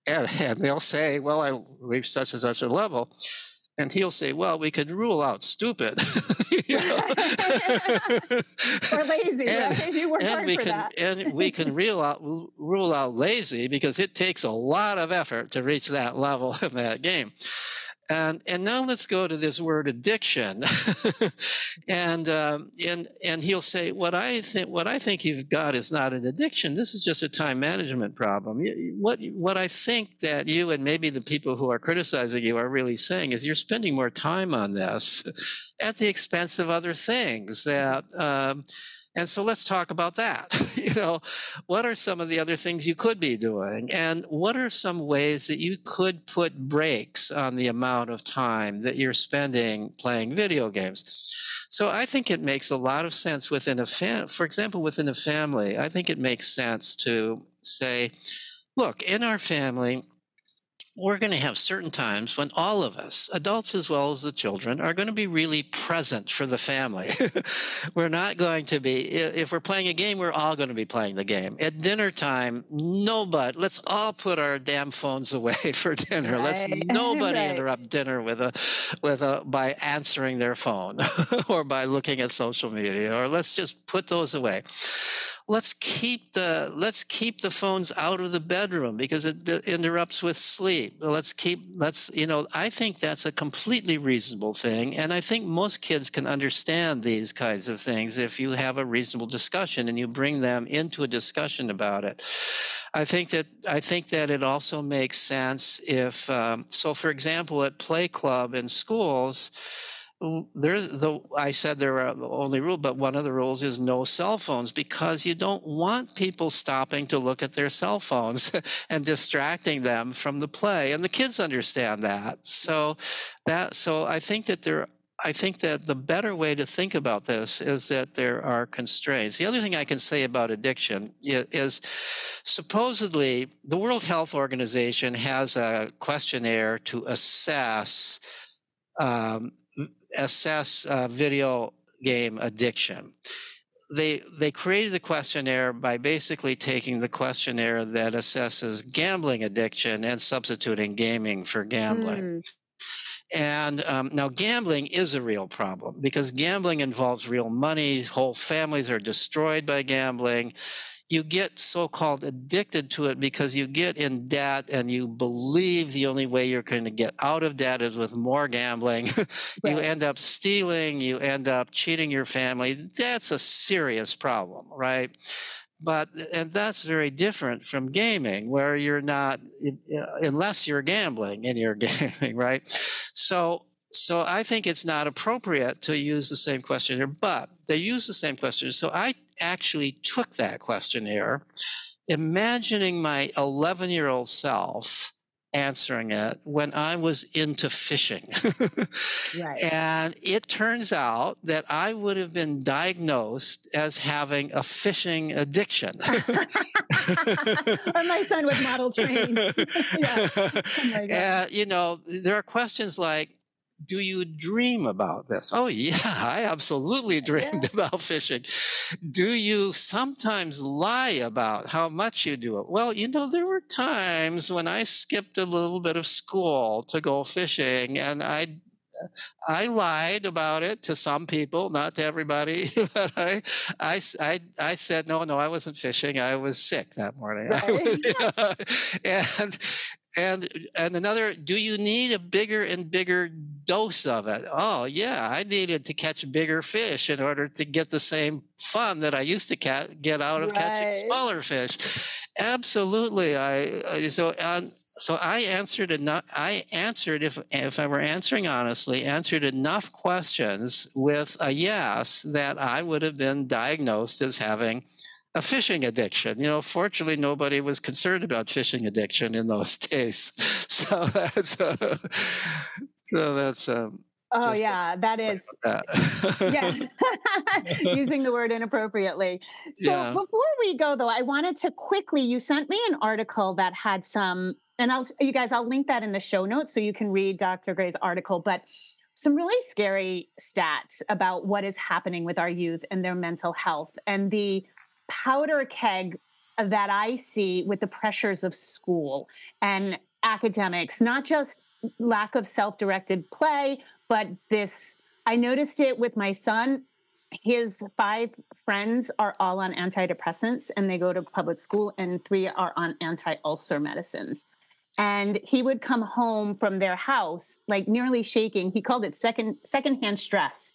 and they'll say, "Well, I reached such and such a level." And he'll say, "Well, we could rule out stupid." you know? Or lazy, and, right? You work and hard we for can that. and we can rule out lazy, because it takes a lot of effort to reach that level in that game. And now let's go to this word addiction. And he'll say, what I think you've got is not an addiction. This is just a time management problem. What I think that you and maybe the people who are criticizing you are really saying is you're spending more time on this at the expense of other things. And so let's talk about that. What are some of the other things you could be doing? And what are some ways that you could put brakes on the amount of time that you're spending playing video games? So I think it makes a lot of sense for example, within a family, I think it makes sense to say, look, in our family, we're going to have certain times when all of us, adults as well as the children, are going to be really present for the family. We're not going to be, if we're playing a game, we're all going to be playing the game. At dinner time, let's all put our damn phones away for dinner. Let's Right. nobody Right. interrupt dinner by answering their phone or by looking at social media, or let's just put those away. Let's keep the phones out of the bedroom because it interrupts with sleep. I think that's a completely reasonable thing, and I think most kids can understand these kinds of things if you have a reasonable discussion and you bring them into a discussion about it. I think that it also makes sense if so, for example, at play club in schools, I said there are the only rule, but one of the rules is no cell phones, because you don't want people stopping to look at their cell phones and distracting them from the play. And the kids understand that. So I think that the better way to think about this is that there are constraints. The other thing I can say about addiction is supposedly the World Health Organization has a questionnaire to assess um, video game addiction. They created the questionnaire by basically taking the questionnaire that assesses gambling addiction and substituting gaming for gambling. Mm. And now gambling is a real problem because gambling involves real money. Whole families are destroyed by gambling. You get so-called addicted to it because you get in debt and you believe the only way you're going to get out of debt is with more gambling. You Right. end up stealing, you end up cheating your family. That's a serious problem, right? And that's very different from gaming, where you're not, unless you're gambling and you're gaming, right? So I think it's not appropriate to use the same questionnaire, but they use the same questionnaire. So I actually took that questionnaire, imagining my 11-year-old self answering it when I was into fishing. Right. And it turns out that I would have been diagnosed as having a fishing addiction. Or my son with model trains. Yeah. Oh my God. And, there are questions like, do you dream about this? Oh, yeah, I absolutely Yeah. dreamed about fishing. Do you sometimes lie about how much you do it? Well, there were times when I skipped a little bit of school to go fishing, and I lied about it to some people, not to everybody. But I said, no, I wasn't fishing. I was sick that morning. Right. And and another, do you need a bigger and bigger dose of it? Oh, yeah, I needed to catch bigger fish in order to get the same fun that I used to get out of catching Right. smaller fish. Absolutely. So I answered enough. I answered, if I were answering honestly, answered enough questions with a yes that I would have been diagnosed as having a fishing addiction. Fortunately, nobody was concerned about fishing addiction in those days. So that's Oh just yeah, that is. Yeah. that. Using the word inappropriately. So Yeah. before we go though, I wanted to quickly, you sent me an article that had some, and I'll link that in the show notes so you can read Dr. Gray's article, but some really scary stats about what is happening with our youth and their mental health and the powder keg that I see with the pressures of school and academics, not just lack of self-directed play, but this, I noticed it with my son. His 5 friends are all on antidepressants and they go to public school, and 3 are on anti-ulcer medicines. And he would come home from their house like nearly shaking. He called it secondhand stress.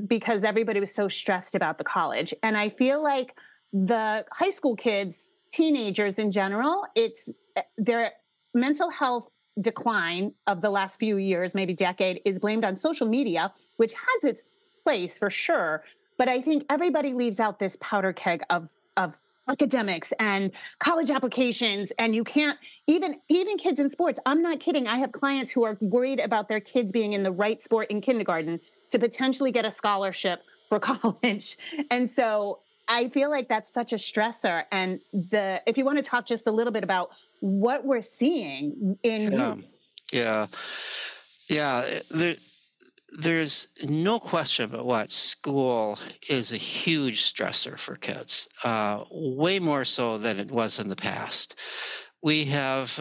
Because everybody was so stressed about the college. And I feel like the high school kids, teenagers in general, it's their mental health decline of the last few years, maybe decade, is blamed on social media, which has its place for sure. But I think everybody leaves out this powder keg of academics and college applications, and you can't even kids in sports. I'm not kidding. I have clients who are worried about their kids being in the right sport in kindergarten to potentially get a scholarship for college. And so I feel like that's such a stressor. And if you want to talk just a little bit about what we're seeing in Yeah. youth. Yeah. Yeah. There's no question but what school is a huge stressor for kids, way more so than it was in the past. We have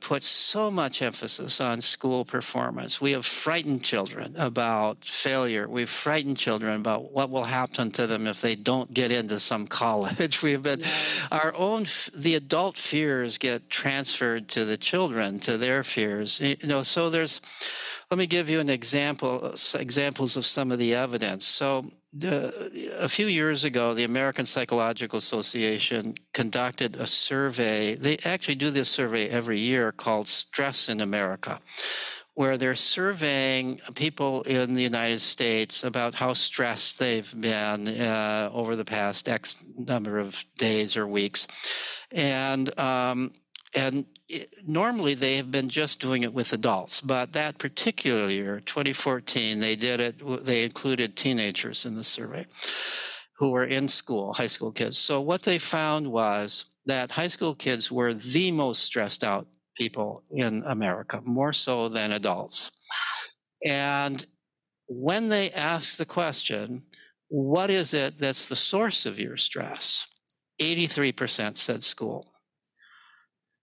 put so much emphasis on school performance. We have frightened children about failure. We've frightened children about what will happen to them if they don't get into some college. We've been, the adult fears get transferred to the children, to their fears. So let me give you examples of some of the evidence. So a few years ago, the American Psychological Association conducted a survey. They actually do this survey every year called Stress in America, where they're surveying people in the United States about how stressed they've been over the past X number of days or weeks. And normally they have been just doing it with adults, but that particular year, 2014, they included teenagers in the survey who were in school, high school kids. So what they found was that high school kids were the most stressed out people in America, more so than adults. And when they asked the question, what is it that's the source of your stress? 83% said school.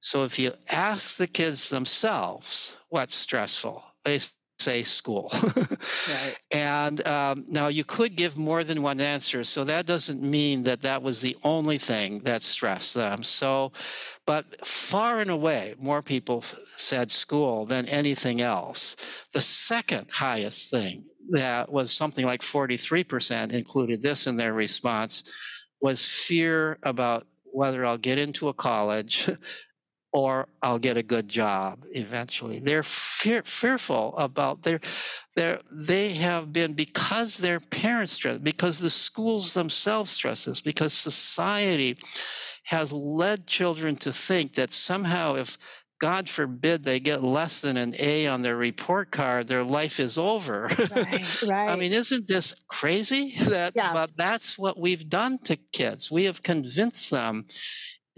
So if you ask the kids themselves what's stressful, they say school. Right. And now you could give more than one answer, so that doesn't mean that was the only thing that stressed them. But far and away, more people said school than anything else. The second highest thing, that was something like 43% included this in their response, was fear about whether I'll get into a college or I'll get a good job eventually. They're fearful about they have been, because their parents stress, because the schools themselves stress this, because society has led children to think that somehow if God forbid they get less than an A on their report card, their life is over. Right, I right. mean, isn't this crazy? Yeah, But that's what we've done to kids. We have convinced them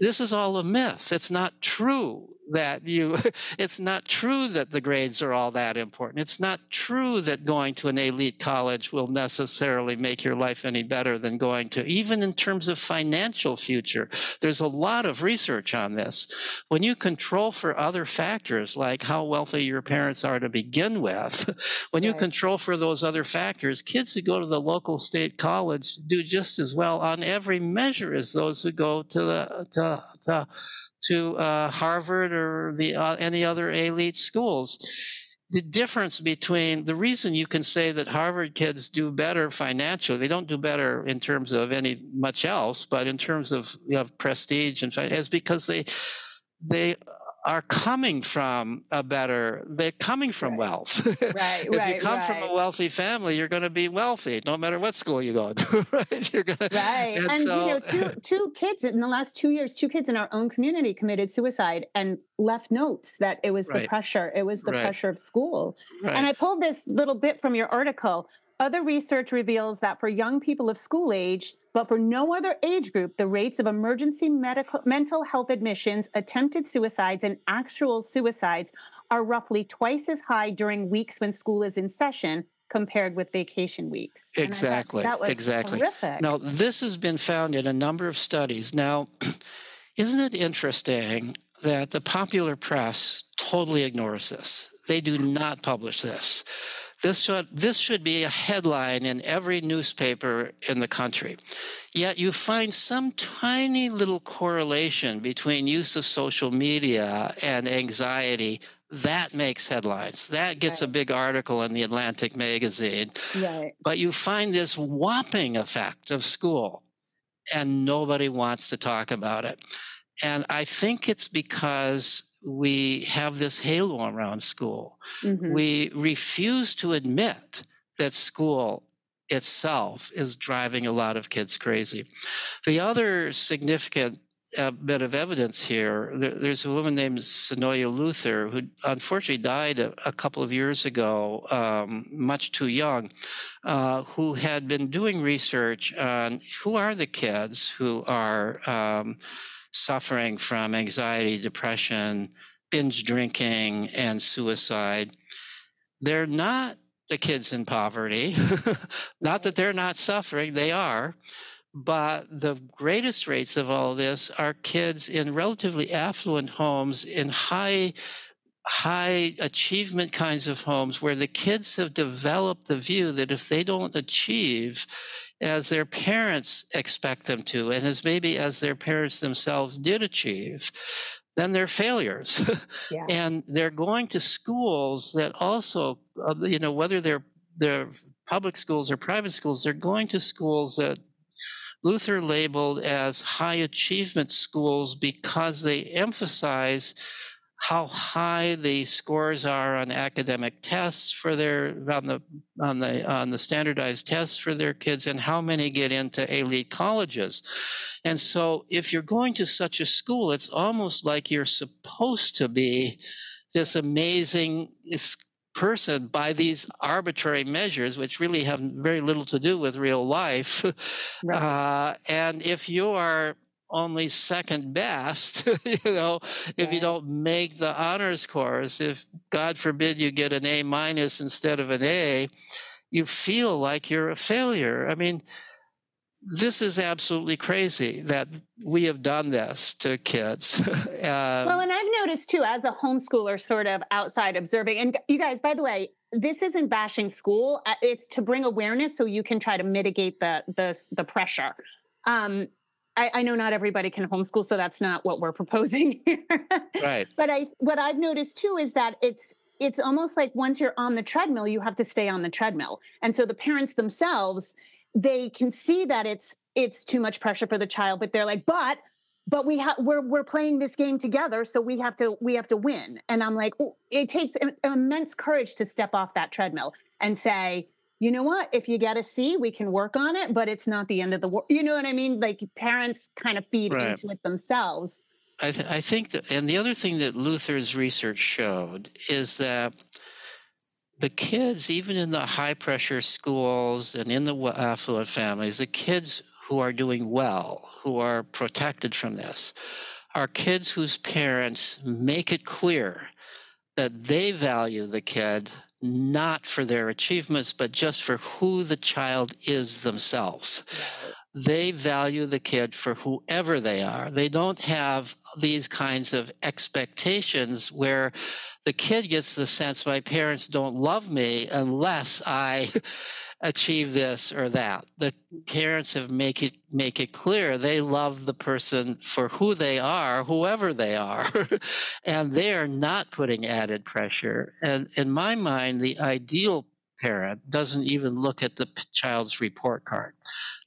this is all a myth. It's not true that it's not true that the grades are all that important. It's not true that going to an elite college will necessarily make your life any better than going to, even in terms of financial future. There's a lot of research on this. When you control for other factors, like how wealthy your parents are to begin with, when you right. control for those other factors, kids who go to the local state college do just as well on every measure as those who go to Harvard or any other elite schools. The difference between the reason you can say that Harvard kids do better financially, they don't do better in terms of any much else, but in terms of prestige and is because they are coming from they're coming from Right. wealth. Right, If you right, come from a right. wealthy family, you're going to be wealthy, no matter what school you go to, right? Right. And And so, two kids in the last 2 years, two kids in our own community committed suicide and left notes that it was the right, pressure. It was the right, pressure of school. And right. I pulled this little bit from your article. Other research reveals that for young people of school age, but for no other age group, the rates of emergency mental health admissions, attempted suicides, and actual suicides are roughly twice as high during weeks when school is in session compared with vacation weeks. And I thought Exactly, that was exactly. Now, horrific. this has been found in a number of studies. Now, isn't it interesting that the popular press totally ignores this? They do not publish this. This should be a headline in every newspaper in the country. Yet you find some tiny little correlation between use of social media and anxiety. That makes headlines. That gets a Right. big article in the Atlantic magazine. Right. But you find this whopping effect of school, and nobody wants to talk about it. And I think it's because we have this halo around school. Mhm. We refuse to admit that school itself is driving a lot of kids crazy. The other significant bit of evidence here, there's a woman named Sonoya Luther who unfortunately died a couple of years ago, much too young, who had been doing research on who are the kids who are suffering from anxiety, depression, binge drinking, and suicide. They're not the kids in poverty. Not that Right. they're not suffering, they are. But the greatest rates of all this are kids in relatively affluent homes, in high achievement kinds of homes, where the kids have developed the view that if they don't achieve as their parents expect them to, and as their parents themselves did achieve, then they're failures. Yeah. And they're going to schools that also, whether they're public schools or private schools, they're going to schools that Luther labeled as high achievement schools because they emphasize how high the scores are on academic tests for on the standardized tests for their kids, and how many get into elite colleges. And so if you're going to such a school, it's almost like you're supposed to be this amazing person by these arbitrary measures, which really have very little to do with real life. Right. And if you are only second best, if you Right. don't make the honors course, if God forbid you get an A minus instead of an A, you feel like you're a failure. I mean, this is absolutely crazy that we have done this to kids. Well, and I've noticed too, as a homeschooler, sort of outside observing, and you guys, by the way, this isn't bashing school. It's to bring awareness so you can try to mitigate the pressure. Um, I know not everybody can homeschool, so that's not what we're proposing here. Right. But what I've noticed too is that it's almost like once you're on the treadmill, you have to stay on the treadmill. And so the parents themselves, they can see that it's too much pressure for the child, but they're like, but we're playing this game together, so we have to win. And I'm like, oh, it takes immense courage to step off that treadmill and say, you know what, if you get a C, we can work on it, but it's not the end of the world. You know what I mean? Like parents kind of feed Right. into it themselves. I think that, and the other thing that Luther's research showed is that the kids, even in the high pressure schools and in the affluent families, the kids who are doing well, who are protected from this, are kids whose parents make it clear that they value the kid not for their achievements, but just for who the child is themselves. Right. They value the kid for whoever they are. They don't have these kinds of expectations where the kid gets the sense my parents don't love me unless I achieve this or that. The parents have make it clear they love the person for who they are, whoever they are, and they are not putting added pressure. And in my mind, the ideal parent doesn't even look at the child's report card.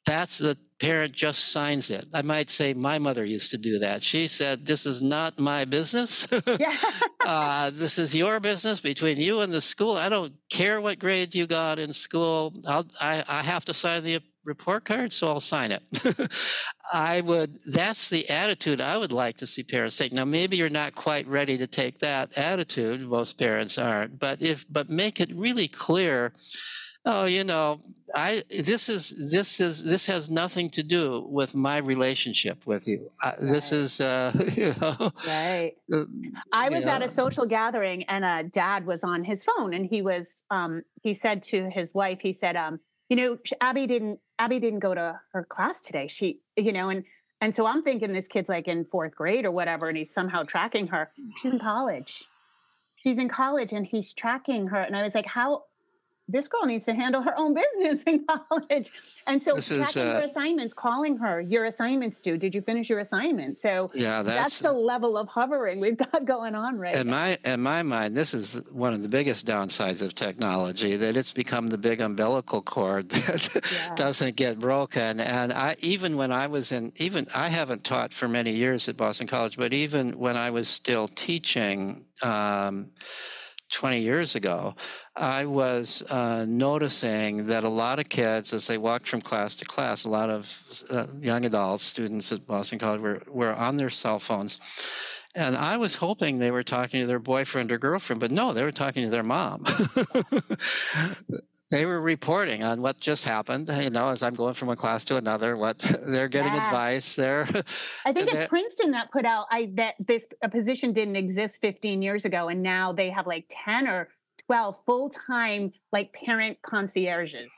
That's the parent just signs it. I might say my mother used to do that. She said, "This is not my business. Yeah. This is your business between you and the school. I don't care what grade you got in school. I have to sign the report card, so I'll sign it." That's the attitude I would like to see parents take. Now, maybe you're not quite ready to take that attitude. Most parents aren't, but make it really clear. Oh, I this has nothing to do with my relationship with you. This Right. is, Right. uh, I you was at a know, social gathering and a dad was on his phone and he said to his wife, he said, Abby didn't go to her class today. And so I'm thinking this kid's like in fourth grade or whatever, and he's somehow tracking her. She's in college. She's in college and he's tracking her. And I was like, how this girl needs to handle her own business in college. And so this is, tracking her assignments, calling her, your assignments due. Did you finish your assignment? So yeah, that's that's the level of hovering we've got going on right now. in my mind, this is one of the biggest downsides of technology, that it's become the big umbilical cord that Yeah. doesn't get broken. And I haven't taught for many years at Boston College, but even when I was still teaching, 20 years ago, I was noticing that a lot of kids, as they walked from class to class, a lot of young adults, students at Boston College, were on their cell phones. And I was hoping they were talking to their boyfriend or girlfriend, but no, they were talking to their mom. They were reporting on what just happened, as I'm going from one class to another, what they're getting Yeah. advice. They're, I think it's they're Princeton that put out that this a position didn't exist 15 years ago, and now they have like 10 or 12 full-time like parent concierges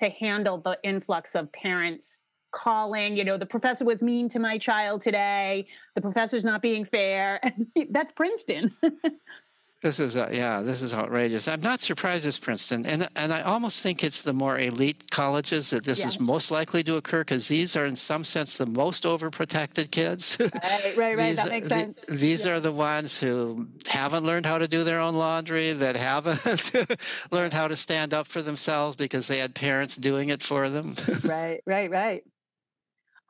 to handle the influx of parents calling. The professor was mean to my child today. The professor's not being fair. That's Princeton. this is outrageous. I'm not surprised it's Princeton, and I almost think it's the more elite colleges that this is Yeah. most likely to occur, because these are in some sense the most overprotected kids. Right. That makes sense. These Yeah. are the ones who haven't learned how to do their own laundry, that haven't learned how to stand up for themselves because they had parents doing it for them. Right.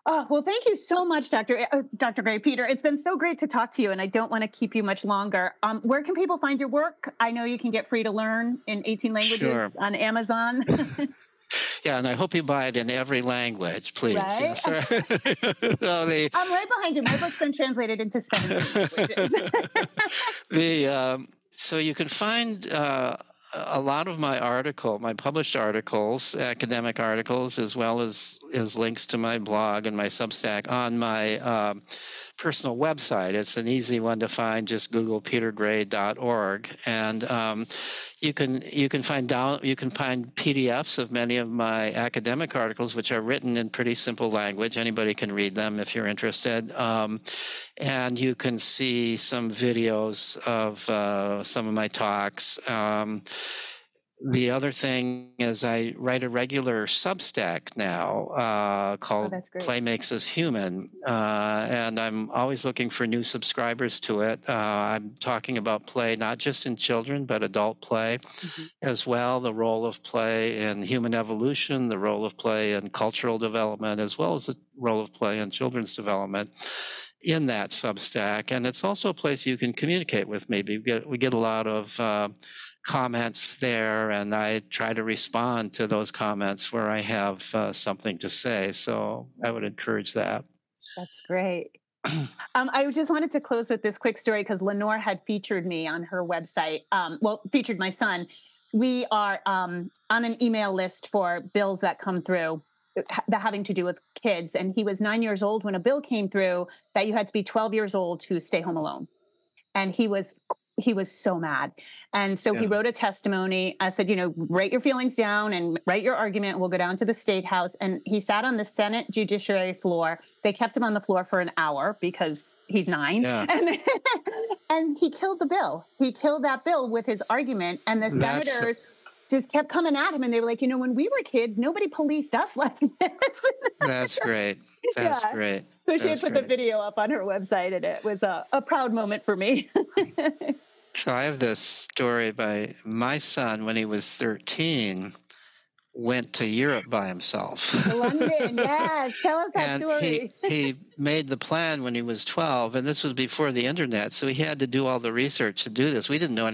Oh, well, thank you so much, Dr. Gray Peter. It's been so great to talk to you, and I don't want to keep you much longer. Where can people find your work? I know you can get free to learn in 18 Sure. languages on Amazon. Yeah, and I hope you buy it in every language, please. Right? Yes, sir. So I'm right behind you. My book's been translated into 17 languages. so you can find a lot of my published articles, academic articles, as well as links to my blog and my Substack on my personal website. It's an easy one to find. Just Google petergray.org, and you can find PDFs of many of my academic articles, which are written in pretty simple language. Anybody can read them if you're interested. And you can see some videos of some of my talks. The other thing is I write a regular Substack now Oh, called that's great. Play Makes Us Human, and I'm always looking for new subscribers to it. I'm talking about play not just in children, but adult play Mhm. as well, the role of play in human evolution, the role of play in cultural development, as well as the role of play in children's development in that Substack. And it's also a place you can communicate with me. We get a lot of comments there, and I try to respond to those comments where I have something to say. So I would encourage that. That's great. I just wanted to close with this quick story because Lenore had featured me on her website. Featured my son. We are on an email list for bills that come through that having to do with kids. And he was 9 years old when a bill came through that you had to be 12 years old to stay home alone. And he was so mad. And so he Yeah. wrote a testimony. I said, write your feelings down and write your argument. We'll go down to the state house. And he sat on the Senate Judiciary floor. They kept him on the floor for an hour because he's 9. Yeah. And he killed the bill. He killed that bill with his argument. And the That's senators just kept coming at him. And they were like, when we were kids, nobody policed us like this. that's great. That's Yeah. great. So she had That's put the great. video up on her website, and it was a proud moment for me. So I have this story by my son when he was 13, went to Europe by himself. London, yes. Tell us that And story. he made the plan when he was 12, and this was before the internet, so he had to do all the research to do this. We didn't know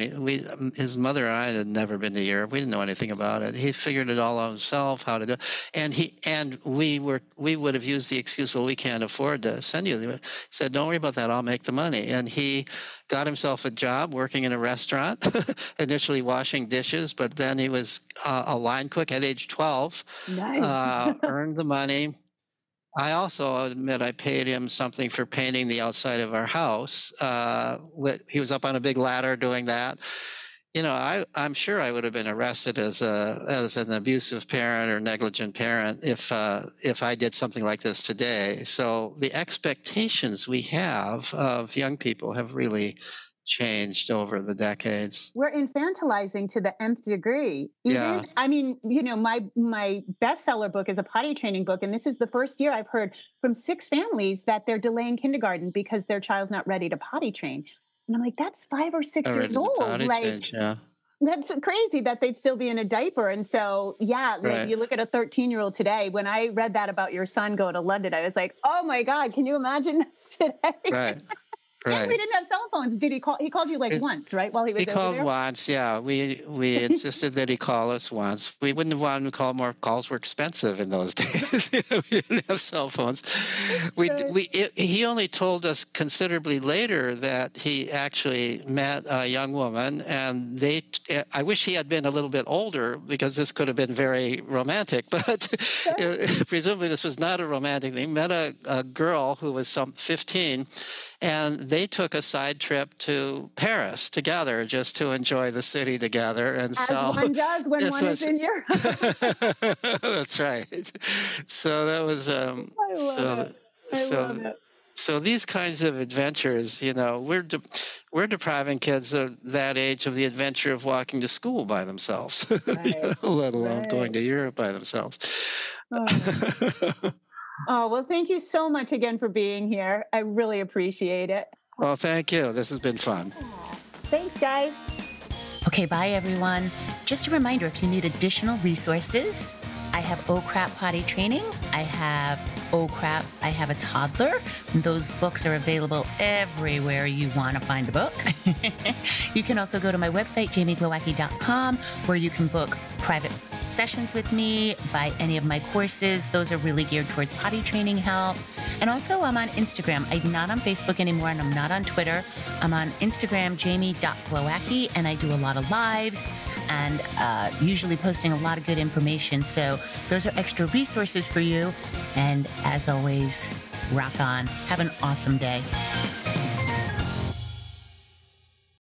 his mother and I had never been to Europe. We didn't know anything about it. He figured it all out himself, how to do it. And we would have used the excuse, well, we can't afford to send you. He said, don't worry about that, I'll make the money. And he got himself a job working in a restaurant, initially washing dishes, but then he was a line cook at age 12, Nice. earned the money. I also admit I paid him something for painting the outside of our house. He was up on a big ladder doing that. I'm sure I would have been arrested as an abusive parent or negligent parent if I did something like this today. So the expectations we have of young people have really changed over the decades. We're infantilizing to the nth degree. Yeah. I mean, my bestseller book is a potty training book, and this is the first year I've heard from 6 families that they're delaying kindergarten because their child's not ready to potty train. And I'm like, that's 5 or 6 years old. Yeah. That's crazy that they'd still be in a diaper. And so, Right. you look at a 13-year-old today. When I read that about your son going to London, I was like, oh my God, can you imagine today? Right. And we didn't have cell phones. Did he call? He called you once, right? While he was He over called there? once, yeah. We insisted that he call us once. We wouldn't have wanted him to call more. Calls were expensive in those days. We didn't have cell phones. He only told us considerably later that he actually met a young woman, and I wish he had been a little bit older because this could have been very romantic, but presumably this was not a romantic thing. He met a girl who was 15, and they took a side trip to Paris together just to enjoy the city together. And As one does when one is in Europe. That's right. So that was I love it. So these kinds of adventures, we're depriving kids of that age of the adventure of walking to school by themselves, Right. let alone going Right. to Europe by themselves. Oh, well, thank you so much again for being here. I really appreciate it. Well, thank you. This has been fun. Thanks, guys. Okay, bye everyone. Just a reminder, if you need additional resources, I have Oh Crap Potty Training. I have Oh Crap, I Have a Toddler. Those books are available everywhere you want to find a book. You can also go to my website, jamieglowacki.com, where you can book private sessions with me, buy any of my courses. Those are really geared towards potty training help. And also I'm on Instagram. I'm not on Facebook anymore, and I'm not on Twitter. I'm on Instagram, jamie.glowacki, and I do a lot of lives and usually posting a lot of good information. So those are extra resources for you. And as always, rock on. Have an awesome day.